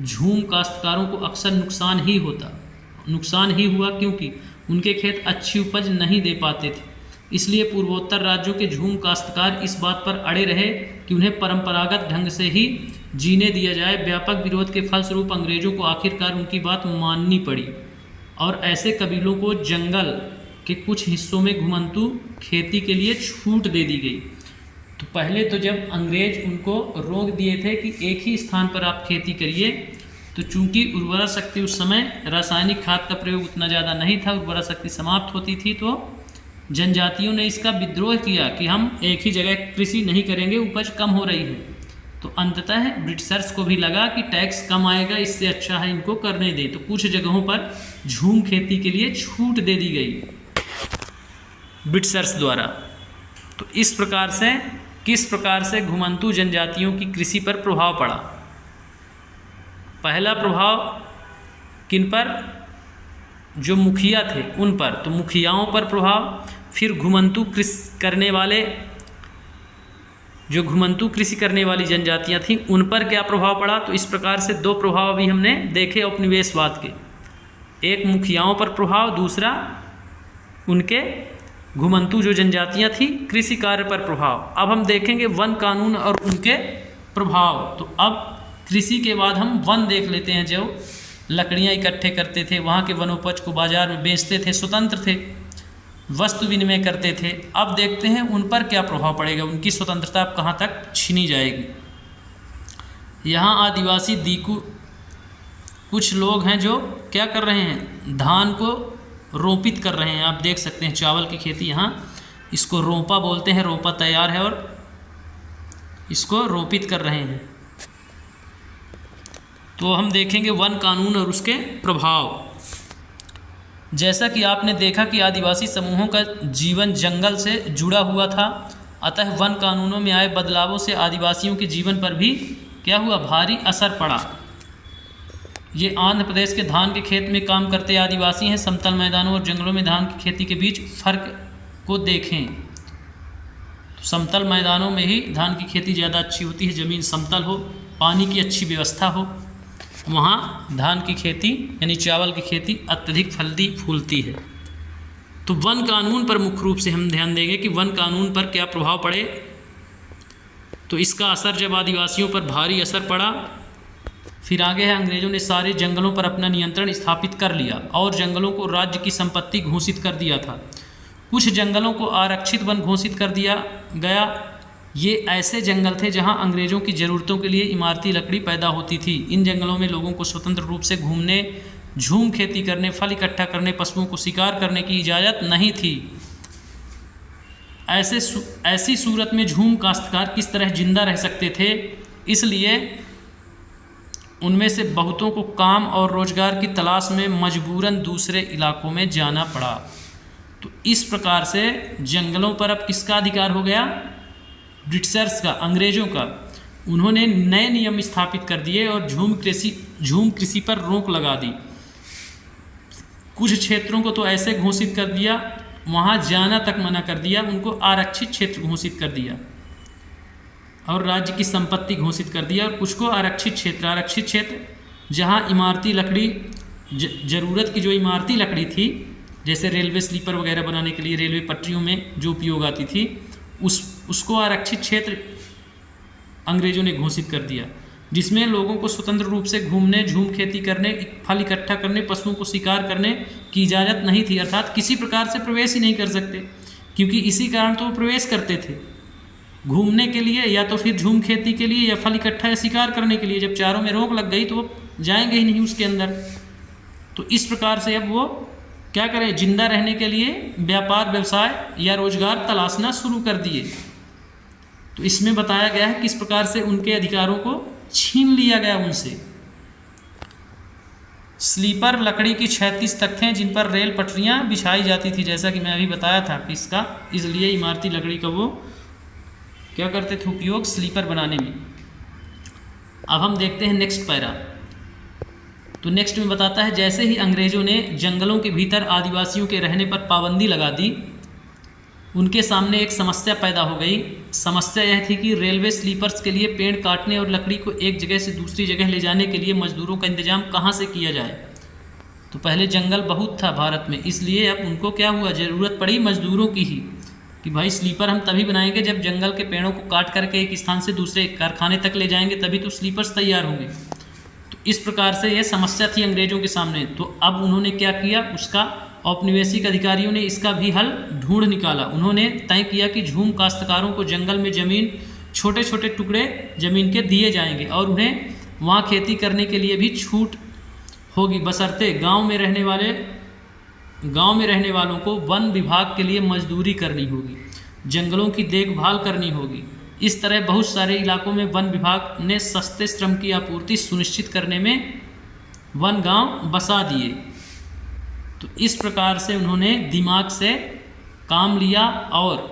झूम काश्तकारों को अक्सर नुकसान ही होता। नुकसान ही हुआ, क्योंकि उनके खेत अच्छी उपज नहीं दे पाते थे। इसलिए पूर्वोत्तर राज्यों के झूम काश्तकार इस बात पर अड़े रहे कि उन्हें परंपरागत ढंग से ही जीने दिया जाए। व्यापक विरोध के फलस्वरूप अंग्रेजों को आखिरकार उनकी बात माननी पड़ी और ऐसे कबीलों को जंगल के कुछ हिस्सों में घुमंतू खेती के लिए छूट दे दी गई। तो पहले तो जब अंग्रेज उनको रोक दिए थे कि एक ही स्थान पर आप खेती करिए, तो चूंकि उर्वरा शक्ति उस समय रासायनिक खाद का प्रयोग उतना ज़्यादा नहीं था, उर्वरा शक्ति समाप्त होती थी, तो जनजातियों ने इसका विद्रोह किया कि हम एक ही जगह कृषि नहीं करेंगे, उपज कम हो रही है। तो अंततः ब्रिटिशर्स को भी लगा कि टैक्स कम आएगा, इससे अच्छा है इनको करने दें। तो कुछ जगहों पर झूम खेती के लिए छूट दे दी गई ब्रिटिशर्स द्वारा। तो इस प्रकार से किस प्रकार से घुमंतू जनजातियों की कृषि पर प्रभाव पड़ा? पहला प्रभाव किन पर? जो मुखिया थे उन पर, तो मुखियाओं पर प्रभाव। फिर घुमंतू कृषि करने वाले, जो घुमंतू कृषि करने वाली जनजातियां थीं उन पर क्या प्रभाव पड़ा? तो इस प्रकार से दो प्रभाव अभी हमने देखे उपनिवेशवाद के, एक मुखियाओं पर प्रभाव, दूसरा उनके घुमंतू जो जनजातियां थी कृषि कार्य पर प्रभाव। अब हम देखेंगे वन कानून और उनके प्रभाव। तो अब कृषि के बाद हम वन देख लेते हैं। जो लकड़ियाँ इकट्ठे करते थे, वहाँ के वनोपज को बाजार में बेचते थे, स्वतंत्र थे, वस्तु विनिमय करते थे। अब देखते हैं उन पर क्या प्रभाव पड़ेगा, उनकी स्वतंत्रता कहाँ तक छीनी जाएगी। यहाँ आदिवासी दीकू कुछ लोग हैं जो क्या कर रहे हैं, धान को रोपित कर रहे हैं। आप देख सकते हैं चावल की खेती, यहाँ इसको रोपा बोलते हैं, रोपा तैयार है और इसको रोपित कर रहे हैं। तो हम देखेंगे वन कानून और उसके प्रभाव। जैसा कि आपने देखा कि आदिवासी समूहों का जीवन जंगल से जुड़ा हुआ था, अतः वन कानूनों में आए बदलावों से आदिवासियों के जीवन पर भी क्या हुआ, भारी असर पड़ा। ये आंध्र प्रदेश के धान के खेत में काम करते आदिवासी हैं। समतल मैदानों और जंगलों में धान की खेती के बीच फर्क को देखें। तो समतल मैदानों में ही धान की खेती ज़्यादा अच्छी होती है, ज़मीन समतल हो, पानी की अच्छी व्यवस्था हो, वहाँ धान की खेती यानी चावल की खेती अत्यधिक फलती फूलती है। तो वन कानून पर मुख्य रूप से हम ध्यान देंगे कि वन कानून पर क्या प्रभाव पड़े। तो इसका असर जब आदिवासियों पर भारी असर पड़ा, फिर आगे है अंग्रेजों ने सारे जंगलों पर अपना नियंत्रण स्थापित कर लिया और जंगलों को राज्य की संपत्ति घोषित कर दिया था। कुछ जंगलों को आरक्षित वन घोषित कर दिया गया। ये ऐसे जंगल थे जहां अंग्रेजों की ज़रूरतों के लिए इमारती लकड़ी पैदा होती थी। इन जंगलों में लोगों को स्वतंत्र रूप से घूमने, झूम खेती करने, फल इकट्ठा करने, पशुओं को शिकार करने की इजाज़त नहीं थी। ऐसी सूरत में झूम काश्तकार किस तरह जिंदा रह सकते थे, इसलिए उनमें से बहुतों को काम और रोजगार की तलाश में मजबूरन दूसरे इलाकों में जाना पड़ा। तो इस प्रकार से जंगलों पर अब किसका अधिकार हो गया, ब्रिटिशर्स का, अंग्रेजों का। उन्होंने नए नियम स्थापित कर दिए और झूम कृषि पर रोक लगा दी। कुछ क्षेत्रों को तो ऐसे घोषित कर दिया, वहाँ जाना तक मना कर दिया, उनको आरक्षित क्षेत्र घोषित कर दिया और राज्य की संपत्ति घोषित कर दिया। और कुछ को आरक्षित क्षेत्र जहाँ इमारती लकड़ी, ज़रूरत की जो इमारती लकड़ी थी, जैसे रेलवे स्लीपर वगैरह बनाने के लिए रेलवे पटरियों में जो उपयोग आती थी, उसको आरक्षित क्षेत्र अंग्रेजों ने घोषित कर दिया, जिसमें लोगों को स्वतंत्र रूप से घूमने, झूम खेती करने, फल इकट्ठा करने, पशुओं को शिकार करने की इजाज़त नहीं थी। अर्थात किसी प्रकार से प्रवेश ही नहीं कर सकते, क्योंकि इसी कारण तो वो प्रवेश करते थे, घूमने के लिए या तो फिर झूम खेती के लिए या फल इकट्ठा या शिकार करने के लिए। जब चारों में रोक लग गई तो वो जाएंगे ही नहीं उसके अंदर। तो इस प्रकार से अब वो क्या करें, जिंदा रहने के लिए व्यापार, व्यवसाय या रोजगार तलाशना शुरू कर दिए। तो इसमें बताया गया है किस प्रकार से उनके अधिकारों को छीन लिया गया उनसे। स्लीपर लकड़ी की 36 तख्तें जिन पर रेल पटरियां बिछाई जाती थी, जैसा कि मैं अभी बताया था कि इसका, इसलिए इमारती लकड़ी का वो क्या करते थे उपयोग स्लीपर बनाने में। अब हम देखते हैं नेक्स्ट पैरा। तो नेक्स्ट में बताता है, जैसे ही अंग्रेजों ने जंगलों के भीतर आदिवासियों के रहने पर पाबंदी लगा दी, उनके सामने एक समस्या पैदा हो गई। समस्या यह थी कि रेलवे स्लीपर्स के लिए पेड़ काटने और लकड़ी को एक जगह से दूसरी जगह ले जाने के लिए मजदूरों का इंतजाम कहाँ से किया जाए। तो पहले जंगल बहुत था भारत में, इसलिए अब उनको क्या हुआ, ज़रूरत पड़ी मजदूरों की ही कि भाई स्लीपर हम तभी बनाएंगे जब जंगल के पेड़ों को काट करके एक स्थान से दूसरे कारखाने तक ले जाएंगे, तभी तो स्लीपर्स तैयार होंगे। तो इस प्रकार से यह समस्या थी अंग्रेज़ों के सामने। तो अब उन्होंने क्या किया, उसका औपनिवेशिक अधिकारियों ने इसका भी हल ढूंढ निकाला। उन्होंने तय किया कि झूम काश्तकारों को जंगल में ज़मीन, छोटे छोटे टुकड़े ज़मीन के दिए जाएंगे और उन्हें वहाँ खेती करने के लिए भी छूट होगी, बशर्ते गांव में रहने वालों को वन विभाग के लिए मजदूरी करनी होगी, जंगलों की देखभाल करनी होगी। इस तरह बहुत सारे इलाकों में वन विभाग ने सस्ते श्रम की आपूर्ति सुनिश्चित करने में वन गांव बसा दिए। तो इस प्रकार से उन्होंने दिमाग से काम लिया और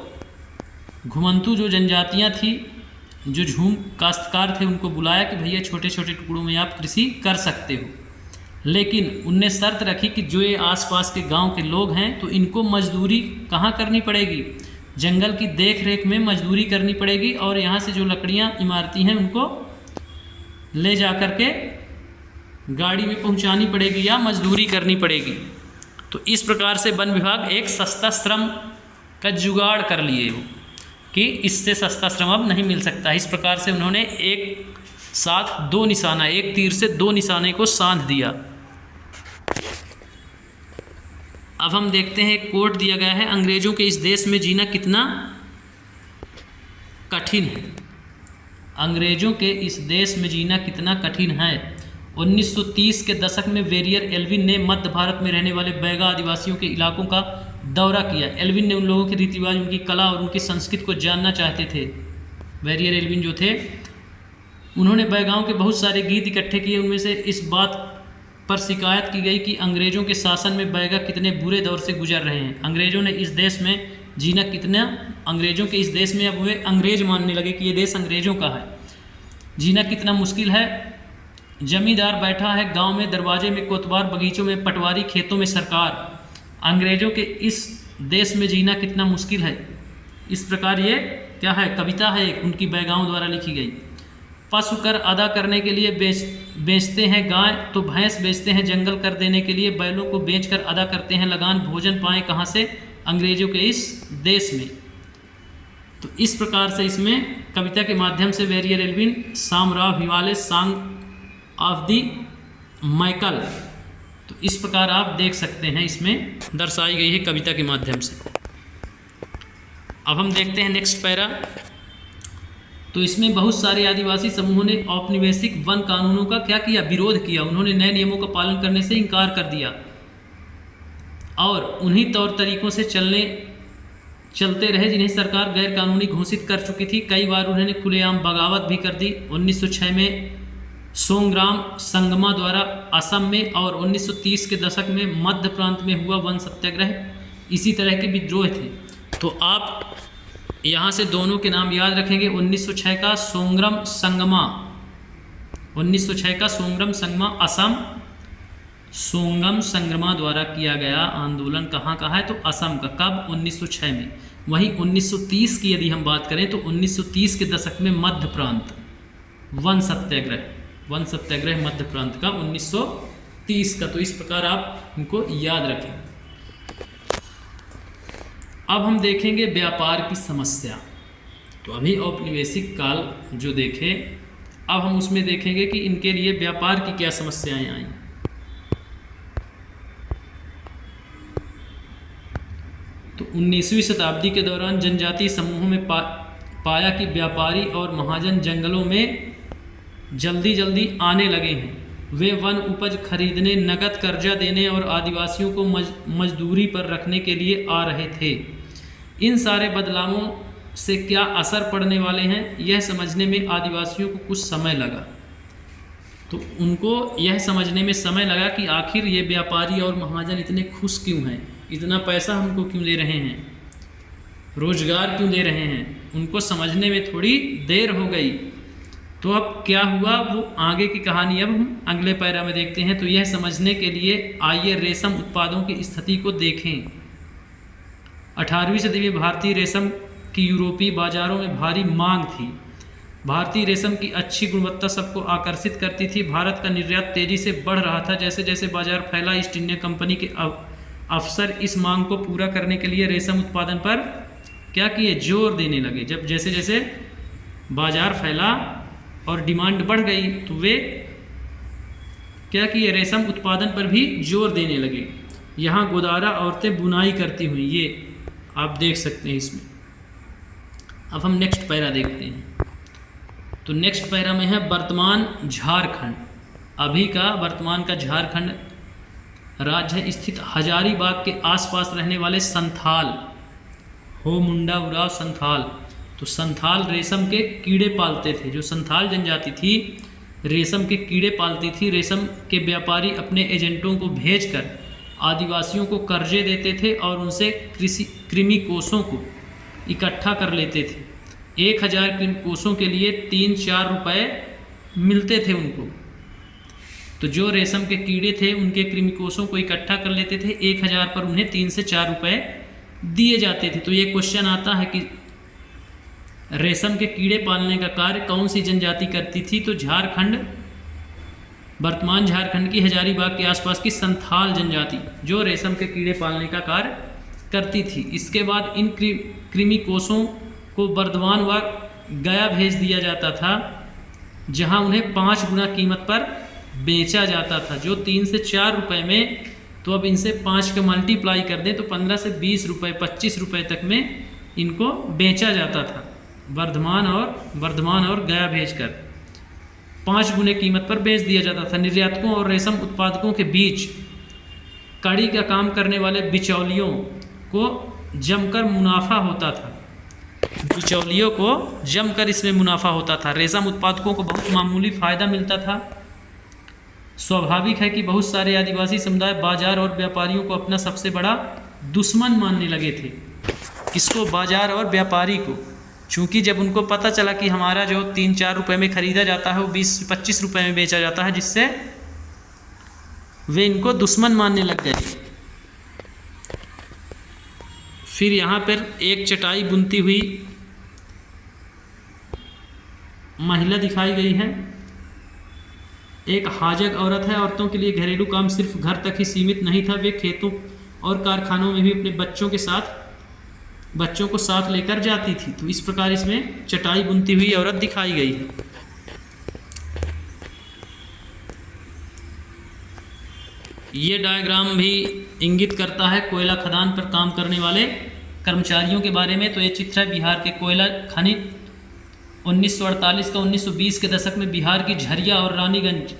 घुमंतू जो जनजातियां थी, जो झूम काश्तकार थे, उनको बुलाया कि भैया छोटे छोटे टुकड़ों में आप कृषि कर सकते हो, लेकिन उनने शर्त रखी कि जो ये आसपास के गांव के लोग हैं तो इनको मजदूरी कहाँ करनी पड़ेगी, जंगल की देख रेख में मजदूरी करनी पड़ेगी और यहाँ से जो लकड़ियाँ इमारती हैं उनको ले जा कर के गाड़ी में पहुँचानी पड़ेगी या मजदूरी करनी पड़ेगी। तो इस प्रकार से वन विभाग एक सस्ता श्रम का जुगाड़ कर लिए हो कि इससे सस्ता श्रम अब नहीं मिल सकता। इस प्रकार से उन्होंने एक साथ दो निशाना, एक तीर से दो निशाने को साध दिया। अब हम देखते हैं, एक कोट दिया गया है, अंग्रेजों के इस देश में जीना कितना कठिन है। अंग्रेजों के इस देश में जीना कितना कठिन है। 1930 के दशक में वेरियर एल्विन ने मध्य भारत में रहने वाले बैगा आदिवासियों के इलाकों का दौरा किया। एल्विन ने उन लोगों के रीति रिवाज, उनकी कला और उनकी संस्कृति को जानना चाहते थे। वेरियर एल्विन जो थे, उन्होंने बैगाओं के बहुत सारे गीत इकट्ठे किए। उनमें से इस बात पर शिकायत की गई कि अंग्रेज़ों के शासन में बैगा कितने बुरे दौर से गुजर रहे हैं। अंग्रेज़ों ने इस देश में जीना कितना, अंग्रेज़ों के इस देश में अब वे अंग्रेज मानने लगे कि ये देश अंग्रेज़ों का है, जीना कितना मुश्किल है। जमींदार बैठा है गांव में, दरवाजे में कोतवार, बगीचों में पटवारी, खेतों में सरकार। अंग्रेज़ों के इस देश में जीना कितना मुश्किल है। इस प्रकार ये क्या है, कविता है एक उनकी बैगाओं द्वारा लिखी गई। पशु कर अदा करने के लिए बेचते हैं गाय, तो भैंस बेचते हैं जंगल कर देने के लिए, बैलों को बेचकर अदा करते हैं लगान, भोजन पाएं कहाँ से अंग्रेज़ों के इस देश में। तो इस प्रकार से इसमें कविता के माध्यम से Verrier Elwin Samrao Hiwale song of the Maikal, तो इस प्रकार आप देख सकते हैं इसमें दर्शाई गई है कविता के माध्यम से। अब हम देखते हैं नेक्स्ट पैरा। तो इसमें बहुत सारे आदिवासी समूहों ने औपनिवेशिक वन कानूनों का क्या किया, विरोध किया। उन्होंने नए नियमों का पालन करने से इनकार कर दिया और उन्हीं तौर तरीकों से चलते रहे जिन्हें सरकार गैर कानूनी घोषित कर चुकी थी। कई बार उन्होंने खुलेआम बगावत भी कर दी। 1906 में सोंगराम संगमा द्वारा असम में और 1930 के दशक में मध्य प्रांत में हुआ वन सत्याग्रह इसी तरह के विद्रोह थे। तो आप यहाँ से दोनों के नाम याद रखेंगे। 1906 का सोंगरम संगमा, 1906 का सोंगरम संगमा असम, सोंगम संगमा द्वारा किया गया आंदोलन कहाँ का है, तो असम का। कब, 1906 में। वहीं 1930 की यदि हम बात करें तो 1930 के दशक में मध्य प्रांत वन सत्याग्रह मध्य प्रांत का 1930 का। तो इस प्रकार आप इनको याद रखें। अब हम देखेंगे व्यापार की समस्या। तो अभी औपनिवेशिक काल जो देखे, अब हम उसमें देखेंगे कि इनके लिए व्यापार की क्या समस्याएं आई। तो 19वीं शताब्दी के दौरान जनजातीय समूहों में पाया कि व्यापारी और महाजन जंगलों में जल्दी जल्दी आने लगे हैं। वे वन उपज खरीदने, नकद कर्जा देने और आदिवासियों को मजदूरी पर रखने के लिए आ रहे थे। इन सारे बदलावों से क्या असर पड़ने वाले हैं, यह समझने में आदिवासियों को कुछ समय लगा। तो उनको यह समझने में समय लगा कि आखिर ये व्यापारी और महाजन इतने खुश क्यों हैं, इतना पैसा हमको क्यों दे रहे हैं, रोजगार क्यों दे रहे हैं। उनको समझने में थोड़ी देर हो गई। तो अब क्या हुआ, वो आगे की कहानी अब हम अगले पैरा में देखते हैं। तो यह समझने के लिए आइए रेशम उत्पादों की स्थिति को देखें। 18वीं सदी में भारतीय रेशम की यूरोपीय बाजारों में भारी मांग थी। भारतीय रेशम की अच्छी गुणवत्ता सबको आकर्षित करती थी। भारत का निर्यात तेजी से बढ़ रहा था। जैसे जैसे बाजार फैला, ईस्ट इंडिया कंपनी के अफसर इस मांग को पूरा करने के लिए रेशम उत्पादन पर क्या किए, जोर देने लगे। जब जैसे जैसे बाजार फैला और डिमांड बढ़ गई तो वे क्या किए, रेशम उत्पादन पर भी जोर देने लगे। यहाँ गोदारा औरतें बुनाई करती हुई, ये आप देख सकते हैं इसमें। अब हम नेक्स्ट पैरा देखते हैं। तो नेक्स्ट पैरा में है वर्तमान झारखंड। अभी का वर्तमान का झारखंड राज्य स्थित हजारीबाग के आसपास रहने वाले संथाल, हो मुंडा उराव संथाल। तो संथाल रेशम के कीड़े पालते थे। जो संथाल जनजाति थी रेशम के कीड़े पालती थी। रेशम के व्यापारी अपने एजेंटों को भेजकर आदिवासियों को कर्जे देते थे और उनसे कृमि कोषों को इकट्ठा कर लेते थे। 1000 कृमि कोषों के लिए 3-4 रुपये मिलते थे उनको। तो जो रेशम के कीड़े थे उनके कृमि कोषों को इकट्ठा कर लेते थे। 1000 पर उन्हें 3 से 4 रुपये दिए जाते थे। तो ये क्वेश्चन आता है कि रेशम के कीड़े पालने का कार्य कौन सी जनजाति करती थी? तो झारखंड, वर्तमान झारखंड की हजारीबाग के आसपास की संथाल जनजाति जो रेशम के कीड़े पालने का कार्य करती थी। इसके बाद इन कृमि कोषों को बर्धमान व गया भेज दिया जाता था, जहां उन्हें 5 गुना कीमत पर बेचा जाता था। जो 3 से 4 रुपये में, तो अब इनसे 5 का मल्टीप्लाई कर दें तो 15 से 20 रुपये, 25 रुपये तक में इनको बेचा जाता था। वर्धमान और गया भेजकर 5 गुने कीमत पर बेच दिया जाता था। निर्यातकों और रेशम उत्पादकों के बीच कड़ी का काम करने वाले बिचौलियों को जमकर मुनाफा होता था। बिचौलियों को जमकर इसमें मुनाफा होता था। रेशम उत्पादकों को बहुत मामूली फ़ायदा मिलता था। स्वाभाविक है कि बहुत सारे आदिवासी समुदाय बाजार और व्यापारियों को अपना सबसे बड़ा दुश्मन मानने लगे थे। किसको? बाजार और व्यापारी को। चूँकि जब उनको पता चला कि हमारा जो 3-4 रुपये में ख़रीदा जाता है वो 20-25 रुपये में बेचा जाता है, जिससे वे इनको दुश्मन मानने लग गए। फिर यहाँ पर एक चटाई बुनती हुई महिला दिखाई गई है। एक हाजग औरत है। औरतों के लिए घरेलू काम सिर्फ घर तक ही सीमित नहीं था, वे खेतों और कारखानों में भी अपने बच्चों को साथ लेकर जाती थी। तो इस प्रकार इसमें चटाई बुनती हुई औरत दिखाई गई है। ये डायग्राम भी इंगित करता है कोयला खदान पर काम करने वाले कर्मचारियों के बारे में। तो ये चित्र है बिहार के कोयला खनिज। 1948 का 1920 के दशक में बिहार की झरिया और रानीगंज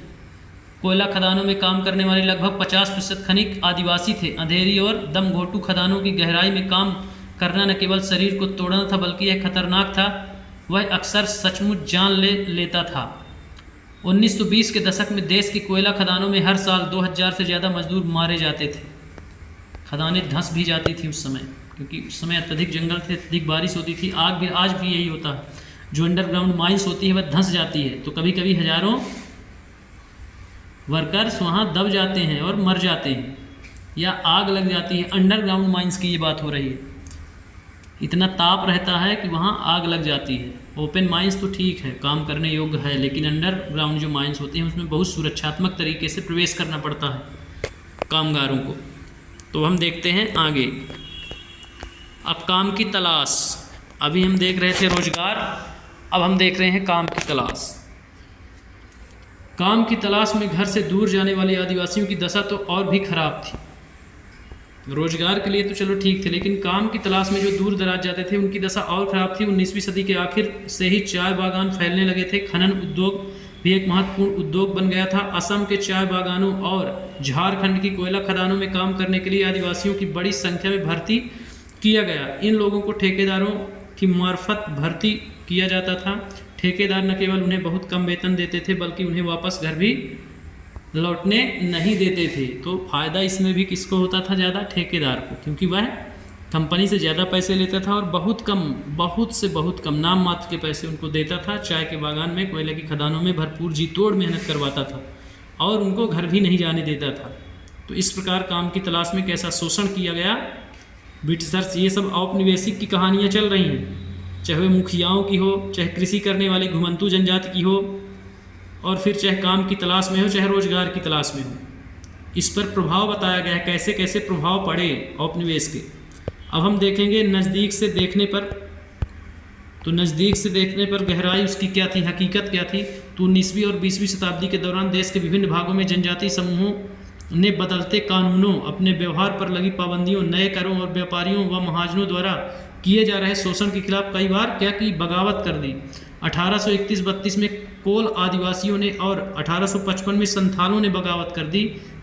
कोयला खदानों में काम करने वाले लगभग 50% खनिक आदिवासी थे। अंधेरी और दमघोटू खदानों की गहराई में काम करना न केवल शरीर को तोड़ना था बल्कि यह खतरनाक था। वह अक्सर सचमुच जान लेता था। 1920 के दशक में देश की कोयला खदानों में हर साल 2000 से ज़्यादा मजदूर मारे जाते थे। खदानें धंस भी जाती थी उस समय, क्योंकि उस समय अत्यधिक जंगल थे, अत्यधिक बारिश होती थी। आज भी यही होता है। जो अंडरग्राउंड माइंस होती है वह धंस जाती है, तो कभी कभी हजारों वर्कर्स वहाँ दब जाते हैं और मर जाते हैं, या आग लग जाती है। अंडरग्राउंड माइंस की ये बात हो रही है। इतना ताप रहता है कि वहाँ आग लग जाती है। ओपन माइंस तो ठीक है, काम करने योग्य है, लेकिन अंडरग्राउंड जो माइंस होती हैं उसमें बहुत सुरक्षात्मक तरीके से प्रवेश करना पड़ता है कामगारों को। तो हम देखते हैं आगे। अब काम की तलाश। अभी हम देख रहे थे रोजगार, अब हम देख रहे हैं काम की तलाश। काम की तलाश में घर से दूर जाने वाले आदिवासियों की दशा तो और भी खराब थी। रोजगार के लिए तो चलो ठीक थे, लेकिन काम की तलाश में जो दूर दराज जाते थे उनकी दशा और ख़राब थी। 19वीं सदी के आखिर से ही चाय बागान फैलने लगे थे। खनन उद्योग भी एक महत्वपूर्ण उद्योग बन गया था। असम के चाय बागानों और झारखंड की कोयला खदानों में काम करने के लिए आदिवासियों की बड़ी संख्या में भर्ती किया गया। इन लोगों को ठेकेदारों की मार्फत भर्ती किया जाता था। ठेकेदार न केवल उन्हें बहुत कम वेतन देते थे बल्कि उन्हें वापस घर भी लौटने नहीं देते थे। तो फ़ायदा इसमें भी किसको होता था? ज़्यादा ठेकेदार को, क्योंकि वह कंपनी से ज़्यादा पैसे लेता था और बहुत से बहुत कम नाम मात्र के पैसे उनको देता था। चाय के बागान में, कोयले की खदानों में भरपूर जी तोड़ मेहनत करवाता था और उनको घर भी नहीं जाने देता था। तो इस प्रकार काम की तलाश में कैसा शोषण किया गया ब्रिटिशर्स। ये सब औपनिवेशिक की कहानियाँ चल रही हैं। चाहे वे मुखियाओं की हो, चाहे कृषि करने वाली घुमंतू जनजाति की हो, और फिर चाहे काम की तलाश में हो, चाहे रोजगार की तलाश में हो। इस पर प्रभाव बताया गया है, कैसे कैसे प्रभाव पड़े औपनिवेश के। अब हम देखेंगे नज़दीक से देखने पर, तो नज़दीक से देखने पर गहराई उसकी क्या थी, हकीकत क्या थी। तो 19वीं और 20वीं शताब्दी के दौरान देश के विभिन्न भागों में जनजातीय समूहों ने बदलते कानूनों, अपने व्यवहार पर लगी पाबंदियों, नए करों और व्यापारियों व महाजनों द्वारा किए जा रहे शोषण के खिलाफ कई बार क्या की, बगावत कर दी। 1831-32 में कोल आदिवासियों ने और 1855 में संथालों ने बगावत कर दी।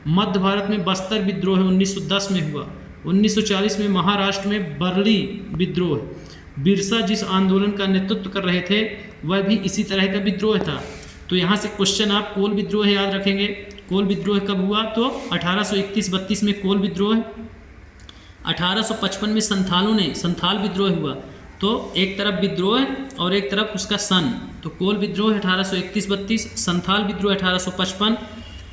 मध्य भारत में बस्तर विद्रोह 1910 में हुआ। 1940 में महाराष्ट्र में बरली विद्रोह। बिरसा जिस आंदोलन का नेतृत्व कर रहे थे वह भी इसी तरह का विद्रोह था। तो यहाँ से क्वेश्चन आप कोल विद्रोह याद रखेंगे। कोल विद्रोह कब हुआ, तो 1831-32 में कोल विद्रोह। 1855 में संथाल विद्रोह हुआ। तो एक तरफ विद्रोह और एक तरफ उसका सन। तो कोल विद्रोह 1831-32, संथाल विद्रोह 1855,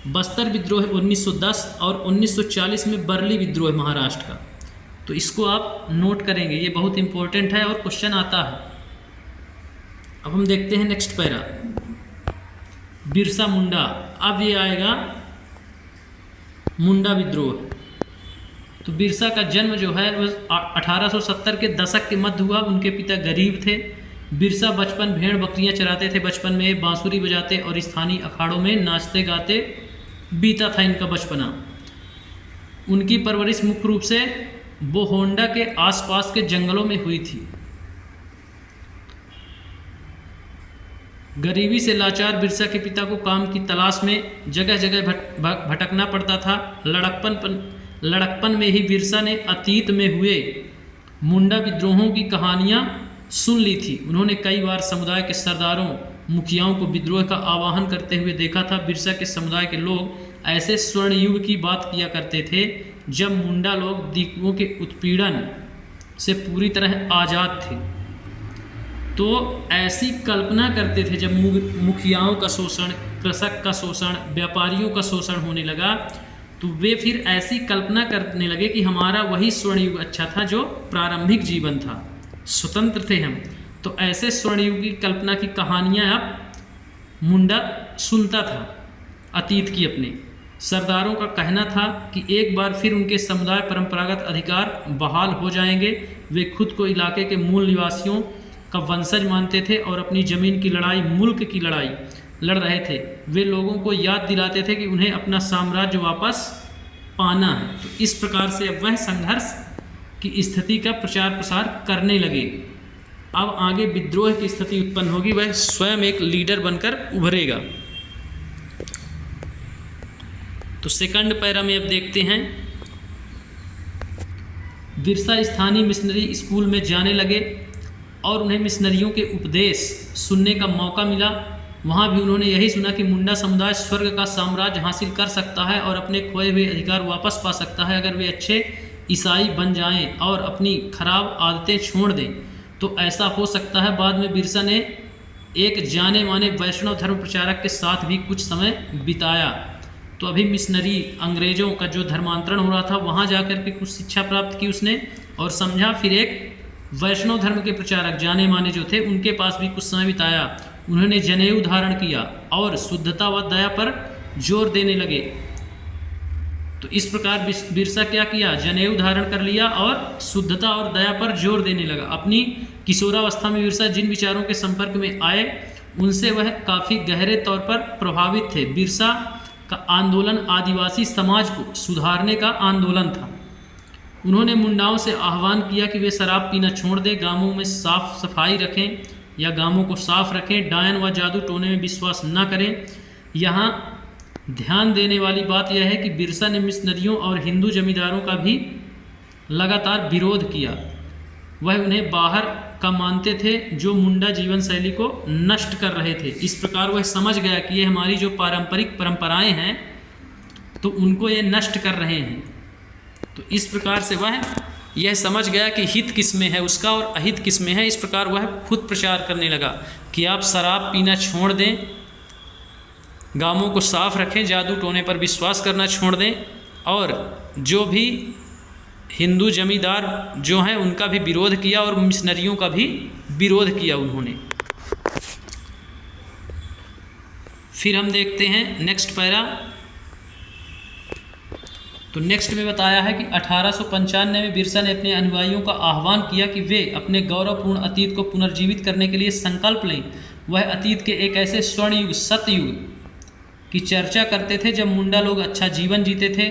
बस्तर विद्रोह 1910 और 1940 में बरली विद्रोह महाराष्ट्र का। तो इसको आप नोट करेंगे, ये बहुत इंपॉर्टेंट है और क्वेश्चन आता है। अब हम देखते हैं नेक्स्ट पैरा, बिरसा मुंडा। अब ये आएगा मुंडा विद्रोह। तो बिरसा का जन्म जो है वह 1870 के दशक के मध्य हुआ। उनके पिता गरीब थे। बिरसा बचपन भेड़ बकरियां चराते थे। बचपन में बांसुरी बजाते और स्थानीय अखाड़ों में नाचते गाते बीता था इनका बचपना। उनकी परवरिश मुख्य रूप से बोहोंडा के आसपास के जंगलों में हुई थी। गरीबी से लाचार बिरसा के पिता को काम की तलाश में जगह जगह भटकना पड़ता था। लड़कपन में ही बिरसा ने अतीत में हुए मुंडा विद्रोहों की कहानियां सुन ली थी। उन्होंने कई बार समुदाय के सरदारों, मुखियाओं को विद्रोह का आह्वान करते हुए देखा था। बिरसा के समुदाय के लोग ऐसे स्वर्ण युग की बात किया करते थे जब मुंडा लोग दीकुओं के उत्पीड़न से पूरी तरह आज़ाद थे। तो ऐसी कल्पना करते थे जब मुखियाओं का शोषण, कृषक का शोषण, व्यापारियों का शोषण होने लगा, तो वे फिर ऐसी कल्पना करने लगे कि हमारा वही स्वर्ण युग अच्छा था जो प्रारंभिक जीवन था, स्वतंत्र थे हम। तो ऐसे स्वर्ण युग की कल्पना की कहानियाँ अब मुंडा सुनता था अतीत की अपने। सरदारों का कहना था कि एक बार फिर उनके समुदाय परंपरागत अधिकार बहाल हो जाएंगे। वे खुद को इलाके के मूल निवासियों का वंशज मानते थे और अपनी ज़मीन की लड़ाई, मुल्क की लड़ाई लड़ रहे थे। वे लोगों को याद दिलाते थे कि उन्हें अपना साम्राज्य वापस पाना है। तो इस प्रकार से अब वह संघर्ष की स्थिति का प्रचार प्रसार करने लगे। अब आगे विद्रोह की स्थिति उत्पन्न होगी, वह स्वयं एक लीडर बनकर उभरेगा। तो सेकंड पैरा में अब देखते हैं, बिरसा स्थानीय मिशनरी स्कूल में जाने लगे और उन्हें मिशनरियों के उपदेश सुनने का मौका मिला। वहाँ भी उन्होंने यही सुना कि मुंडा समुदाय स्वर्ग का साम्राज्य हासिल कर सकता है और अपने खोए हुए अधिकार वापस पा सकता है अगर वे अच्छे ईसाई बन जाएं और अपनी खराब आदतें छोड़ दें। तो ऐसा हो सकता है। बाद में बिरसा ने एक जाने माने वैष्णव धर्म प्रचारक के साथ भी कुछ समय बिताया। तो अभी मिशनरी, अंग्रेज़ों का जो धर्मांतरण हो रहा था, वहाँ जाकर के कुछ शिक्षा प्राप्त की उसने और समझा। फिर एक वैष्णव धर्म के प्रचारक जाने माने जो थे उनके पास भी कुछ समय बिताया। उन्होंने जनेऊ धारण किया और शुद्धता व दया पर जोर देने लगे। तो इस प्रकार बिरसा क्या किया, जनेऊ धारण कर लिया और शुद्धता और दया पर जोर देने लगा। अपनी किशोरावस्था में बिरसा जिन विचारों के संपर्क में आए उनसे वह काफ़ी गहरे तौर पर प्रभावित थे। बिरसा का आंदोलन आदिवासी समाज को सुधारने का आंदोलन था। उन्होंने मुंडाओं से आह्वान किया कि वे शराब पीना छोड़ दें, गांवों में साफ सफाई रखें या गांवों को साफ रखें, डायन व जादू टोने में विश्वास न करें। यहाँ ध्यान देने वाली बात यह है कि बिरसा ने मिशनरियों और हिंदू जमींदारों का भी लगातार विरोध किया। वह उन्हें बाहर का मानते थे जो मुंडा जीवन शैली को नष्ट कर रहे थे। इस प्रकार वह समझ गया कि ये हमारी जो पारंपरिक परंपराएं हैं तो उनको ये नष्ट कर रहे हैं। तो इस प्रकार से वह यह समझ गया कि हित किस में है उसका और अहित किस में है। इस प्रकार वह खुद प्रचार करने लगा कि आप शराब पीना छोड़ दें, गांवों को साफ रखें, जादू टोने पर विश्वास करना छोड़ दें और जो भी हिंदू जमींदार जो हैं उनका भी विरोध किया और मिशनरियों का भी विरोध किया उन्होंने। फिर हम देखते हैं नेक्स्ट पैरा। तो नेक्स्ट में बताया है कि 1895 में बिरसा ने अपने अनुयायियों का आह्वान किया कि वे अपने गौरवपूर्ण अतीत को पुनर्जीवित करने के लिए संकल्प लें। वह अतीत के एक ऐसे स्वर्ण युग सतयुग की चर्चा करते थे जब मुंडा लोग अच्छा जीवन जीते थे,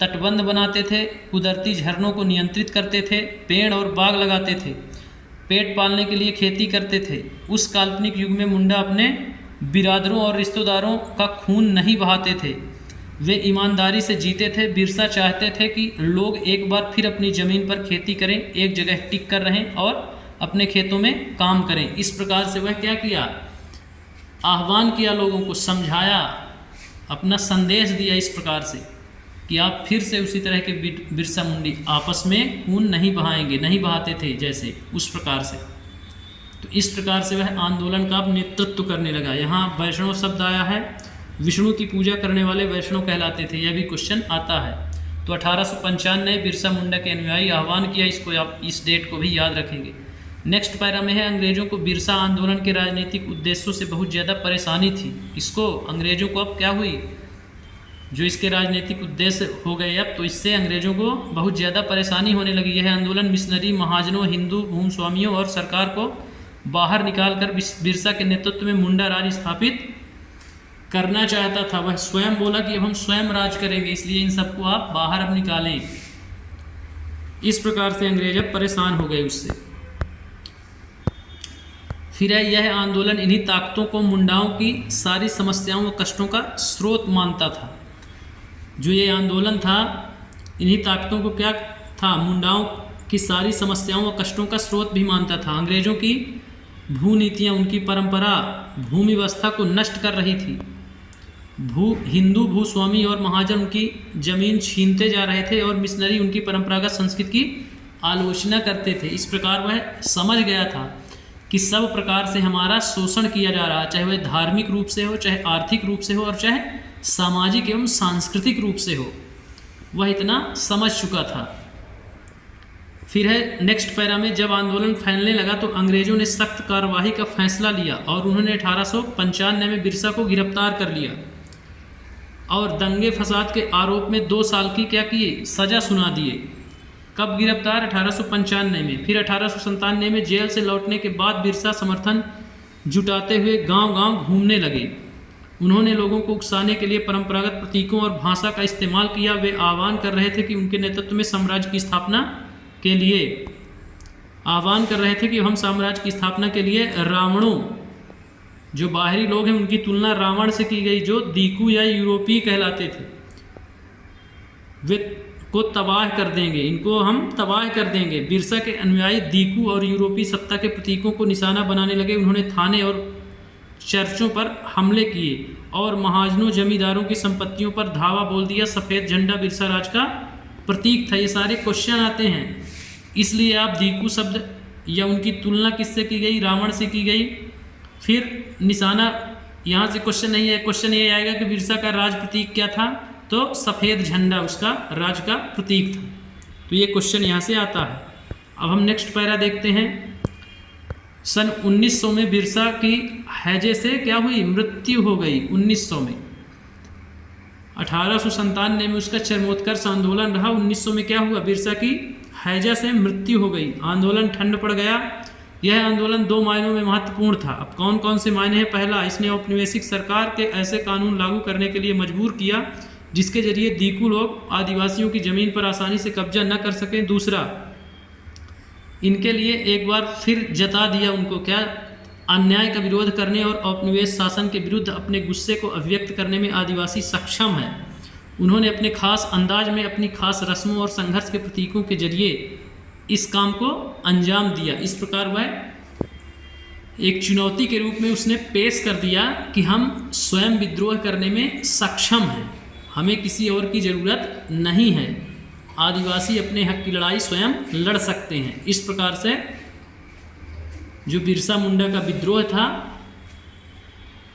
तटबंध बनाते थे, कुदरती झरनों को नियंत्रित करते थे, पेड़ और बाग लगाते थे, पेट पालने के लिए खेती करते थे। उस काल्पनिक युग में मुंडा अपने बिरादरों और रिश्तेदारों का खून नहीं बहाते थे, वे ईमानदारी से जीते थे। बिरसा चाहते थे कि लोग एक बार फिर अपनी ज़मीन पर खेती करें, एक जगह टिक कर रहें और अपने खेतों में काम करें। इस प्रकार से वह क्या किया, आह्वान किया, लोगों को समझाया, अपना संदेश दिया इस प्रकार से कि आप फिर से उसी तरह के बिरसा मुंडी आपस में खून नहीं बहाएंगे, नहीं बहाते थे जैसे, उस प्रकार से। तो इस प्रकार से वह आंदोलन का नेतृत्व करने लगा। यहाँ वैष्णव शब्द आया है, विष्णु की पूजा करने वाले वैष्णव कहलाते थे, यह भी क्वेश्चन आता है। तो 1895 में बिरसा मुंडा के अनुयायी आह्वान किया, इसको आप इस डेट को भी याद रखेंगे। नेक्स्ट पैरा में है, अंग्रेजों को बिरसा आंदोलन के राजनीतिक उद्देश्यों से बहुत ज़्यादा परेशानी थी। इसको अंग्रेजों को अब क्या हुई, जो इसके राजनीतिक उद्देश्य हो गए अब, तो इससे अंग्रेजों को बहुत ज़्यादा परेशानी होने लगी। यह आंदोलन मिशनरी, महाजनों, हिंदू भूस्वामियों और सरकार को बाहर निकालकर बिरसा के नेतृत्व में मुंडा राज स्थापित करना चाहता था। वह स्वयं बोला कि अब हम स्वयं राज करेंगे, इसलिए इन सबको आप बाहर अब निकालें। इस प्रकार से अंग्रेज अब परेशान हो गए उससे। फिर है, यह आंदोलन इन्हीं ताकतों को मुंडाओं की सारी समस्याओं व कष्टों का स्रोत मानता था। जो ये आंदोलन था, इन्हीं ताकतों को क्या था, मुंडाओं की सारी समस्याओं व कष्टों का स्रोत भी मानता था। अंग्रेजों की भूनीतियाँ, उनकी परंपरा भूमि व्यवस्था को नष्ट कर रही थी। हिंदू भूस्वामी और महाजन उनकी जमीन छीनते जा रहे थे और मिशनरी उनकी परंपरागत संस्कृति की आलोचना करते थे। इस प्रकार वह समझ गया था कि सब प्रकार से हमारा शोषण किया जा रहा है, चाहे वह धार्मिक रूप से हो, चाहे आर्थिक रूप से हो और चाहे सामाजिक एवं सांस्कृतिक रूप से हो। वह इतना समझ चुका था। फिर है नेक्स्ट पैरा में, जब आंदोलन फैलने लगा तो अंग्रेजों ने सख्त कार्रवाई का फैसला लिया और उन्होंने 1895 में बिरसा को गिरफ्तार कर लिया और दंगे फसाद के आरोप में 2 साल की क्या किए, सजा सुना दिए। कब गिरफ्तार, 1895 में। फिर 1897 में जेल से लौटने के बाद बिरसा समर्थन जुटाते हुए गांव-गांव घूमने लगे। उन्होंने लोगों को उकसाने के लिए परंपरागत प्रतीकों और भाषा का इस्तेमाल किया। वे आह्वान कर रहे थे कि उनके नेतृत्व में साम्राज्य की स्थापना के लिए आह्वान कर रहे थे कि हम साम्राज्य की स्थापना के लिए रावणों, जो बाहरी लोग हैं, उनकी तुलना रावण से की गई, जो दीकू या यूरोपीय कहलाते थे। वे को तबाह कर देंगे, इनको हम तबाह कर देंगे। बिरसा के अनुयायी दीकू और यूरोपीय सत्ता के प्रतीकों को निशाना बनाने लगे। उन्होंने थाने और चर्चों पर हमले किए और महाजनों, जमींदारों की संपत्तियों पर धावा बोल दिया। सफ़ेद झंडा बिरसा राज का प्रतीक था। ये सारे क्वेश्चन आते हैं, इसलिए आप दीकू शब्द या उनकी तुलना किससे की गई, रावण से की गई। फिर निशाना, यहाँ से क्वेश्चन नहीं है, क्वेश्चन ये आएगा कि बिरसा का राज प्रतीक क्या था, तो सफ़ेद झंडा उसका राज का प्रतीक था। तो ये क्वेश्चन यहाँ से आता है। अब हम नेक्स्ट पैरा देखते हैं। सन 1900 में बिरसा की हैजे से क्या हुई, मृत्यु हो गई। 1900 में 1897 में उसका चरमोत्कर्ष आंदोलन रहा। 1900 में क्या हुआ, बिरसा की हैजा से मृत्यु हो गई। आंदोलन ठंड पड़ गया। यह आंदोलन 2 मायनों में महत्वपूर्ण था। अब कौन कौन से मायने हैं? पहला, इसने औपनिवेशिक सरकार के ऐसे कानून लागू करने के लिए मजबूर किया जिसके जरिए दीकू लोग आदिवासियों की ज़मीन पर आसानी से कब्जा न कर सकें। दूसरा, इनके लिए एक बार फिर जता दिया उनको क्या, अन्याय का विरोध करने और औपनिवेश शासन के विरुद्ध अपने गुस्से को अभिव्यक्त करने में आदिवासी सक्षम है। उन्होंने अपने खास अंदाज में, अपनी खास रस्मों और संघर्ष के प्रतीकों के जरिए इस काम को अंजाम दिया। इस प्रकार वह एक चुनौती के रूप में उसने पेश कर दिया कि हम स्वयं विद्रोह करने में सक्षम हैं, हमें किसी और की ज़रूरत नहीं है, आदिवासी अपने हक की लड़ाई स्वयं लड़ सकते हैं। इस प्रकार से जो बिरसा मुंडा का विद्रोह था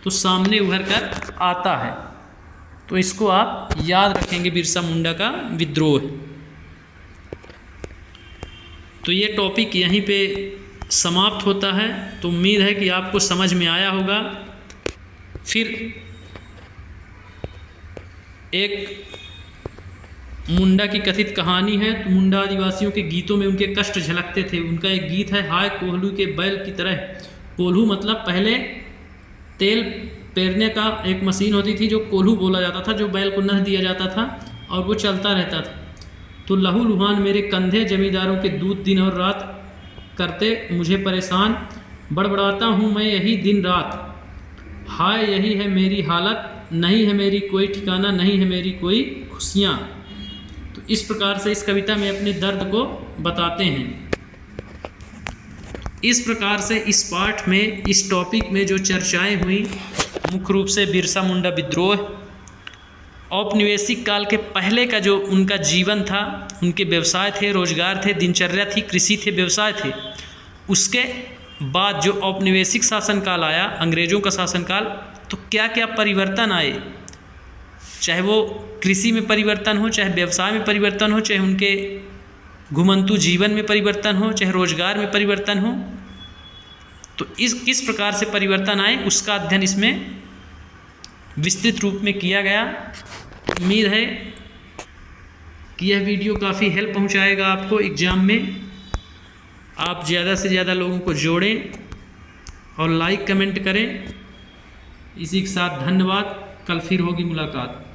तो सामने उभर कर आता है। तो इसको आप याद रखेंगे, बिरसा मुंडा का विद्रोह। तो ये टॉपिक यहीं पे समाप्त होता है। तो उम्मीद है कि आपको समझ में आया होगा। फिर एक मुंडा की कथित कहानी है। तो मुंडा आदिवासियों के गीतों में उनके कष्ट झलकते थे। उनका एक गीत है, हाय कोल्हू के बैल की तरह। कोल्हू मतलब पहले तेल पेरने का एक मशीन होती थी जो कोल्हू बोला जाता था, जो बैल को नह दिया जाता था और वो चलता रहता था। तो लहू लुहान मेरे कंधे, जमींदारों के दूध दिन और रात करते मुझे परेशान। बड़बड़ाता हूँ मैं यही दिन रात, हाय यही है मेरी हालत। नहीं है मेरी कोई ठिकाना, नहीं है मेरी कोई खुशियाँ। तो इस प्रकार से इस कविता में अपने दर्द को बताते हैं। इस प्रकार से इस पाठ में, इस टॉपिक में जो चर्चाएं हुई, मुख्य रूप से बिरसा मुंडा विद्रोह, औपनिवेशिक काल के पहले का जो उनका जीवन था, उनके व्यवसाय थे, रोजगार थे, दिनचर्या थी, कृषि थे, व्यवसाय थे। उसके बाद जो औपनिवेशिक शासनकाल आया, अंग्रेज़ों का शासनकाल, तो क्या क्या परिवर्तन आए, चाहे वो कृषि में परिवर्तन हो, चाहे व्यवसाय में परिवर्तन हो, चाहे उनके घुमंतु जीवन में परिवर्तन हो, चाहे रोजगार में परिवर्तन हो। तो इस किस प्रकार से परिवर्तन आए उसका अध्ययन इसमें विस्तृत रूप में किया गया। उम्मीद है कि यह वीडियो काफ़ी हेल्प पहुंचाएगा आपको एग्ज़ाम में। आप ज़्यादा से ज़्यादा लोगों को जोड़ें और लाइक कमेंट करें। इसी के साथ धन्यवाद। कल फिर होगी मुलाकात।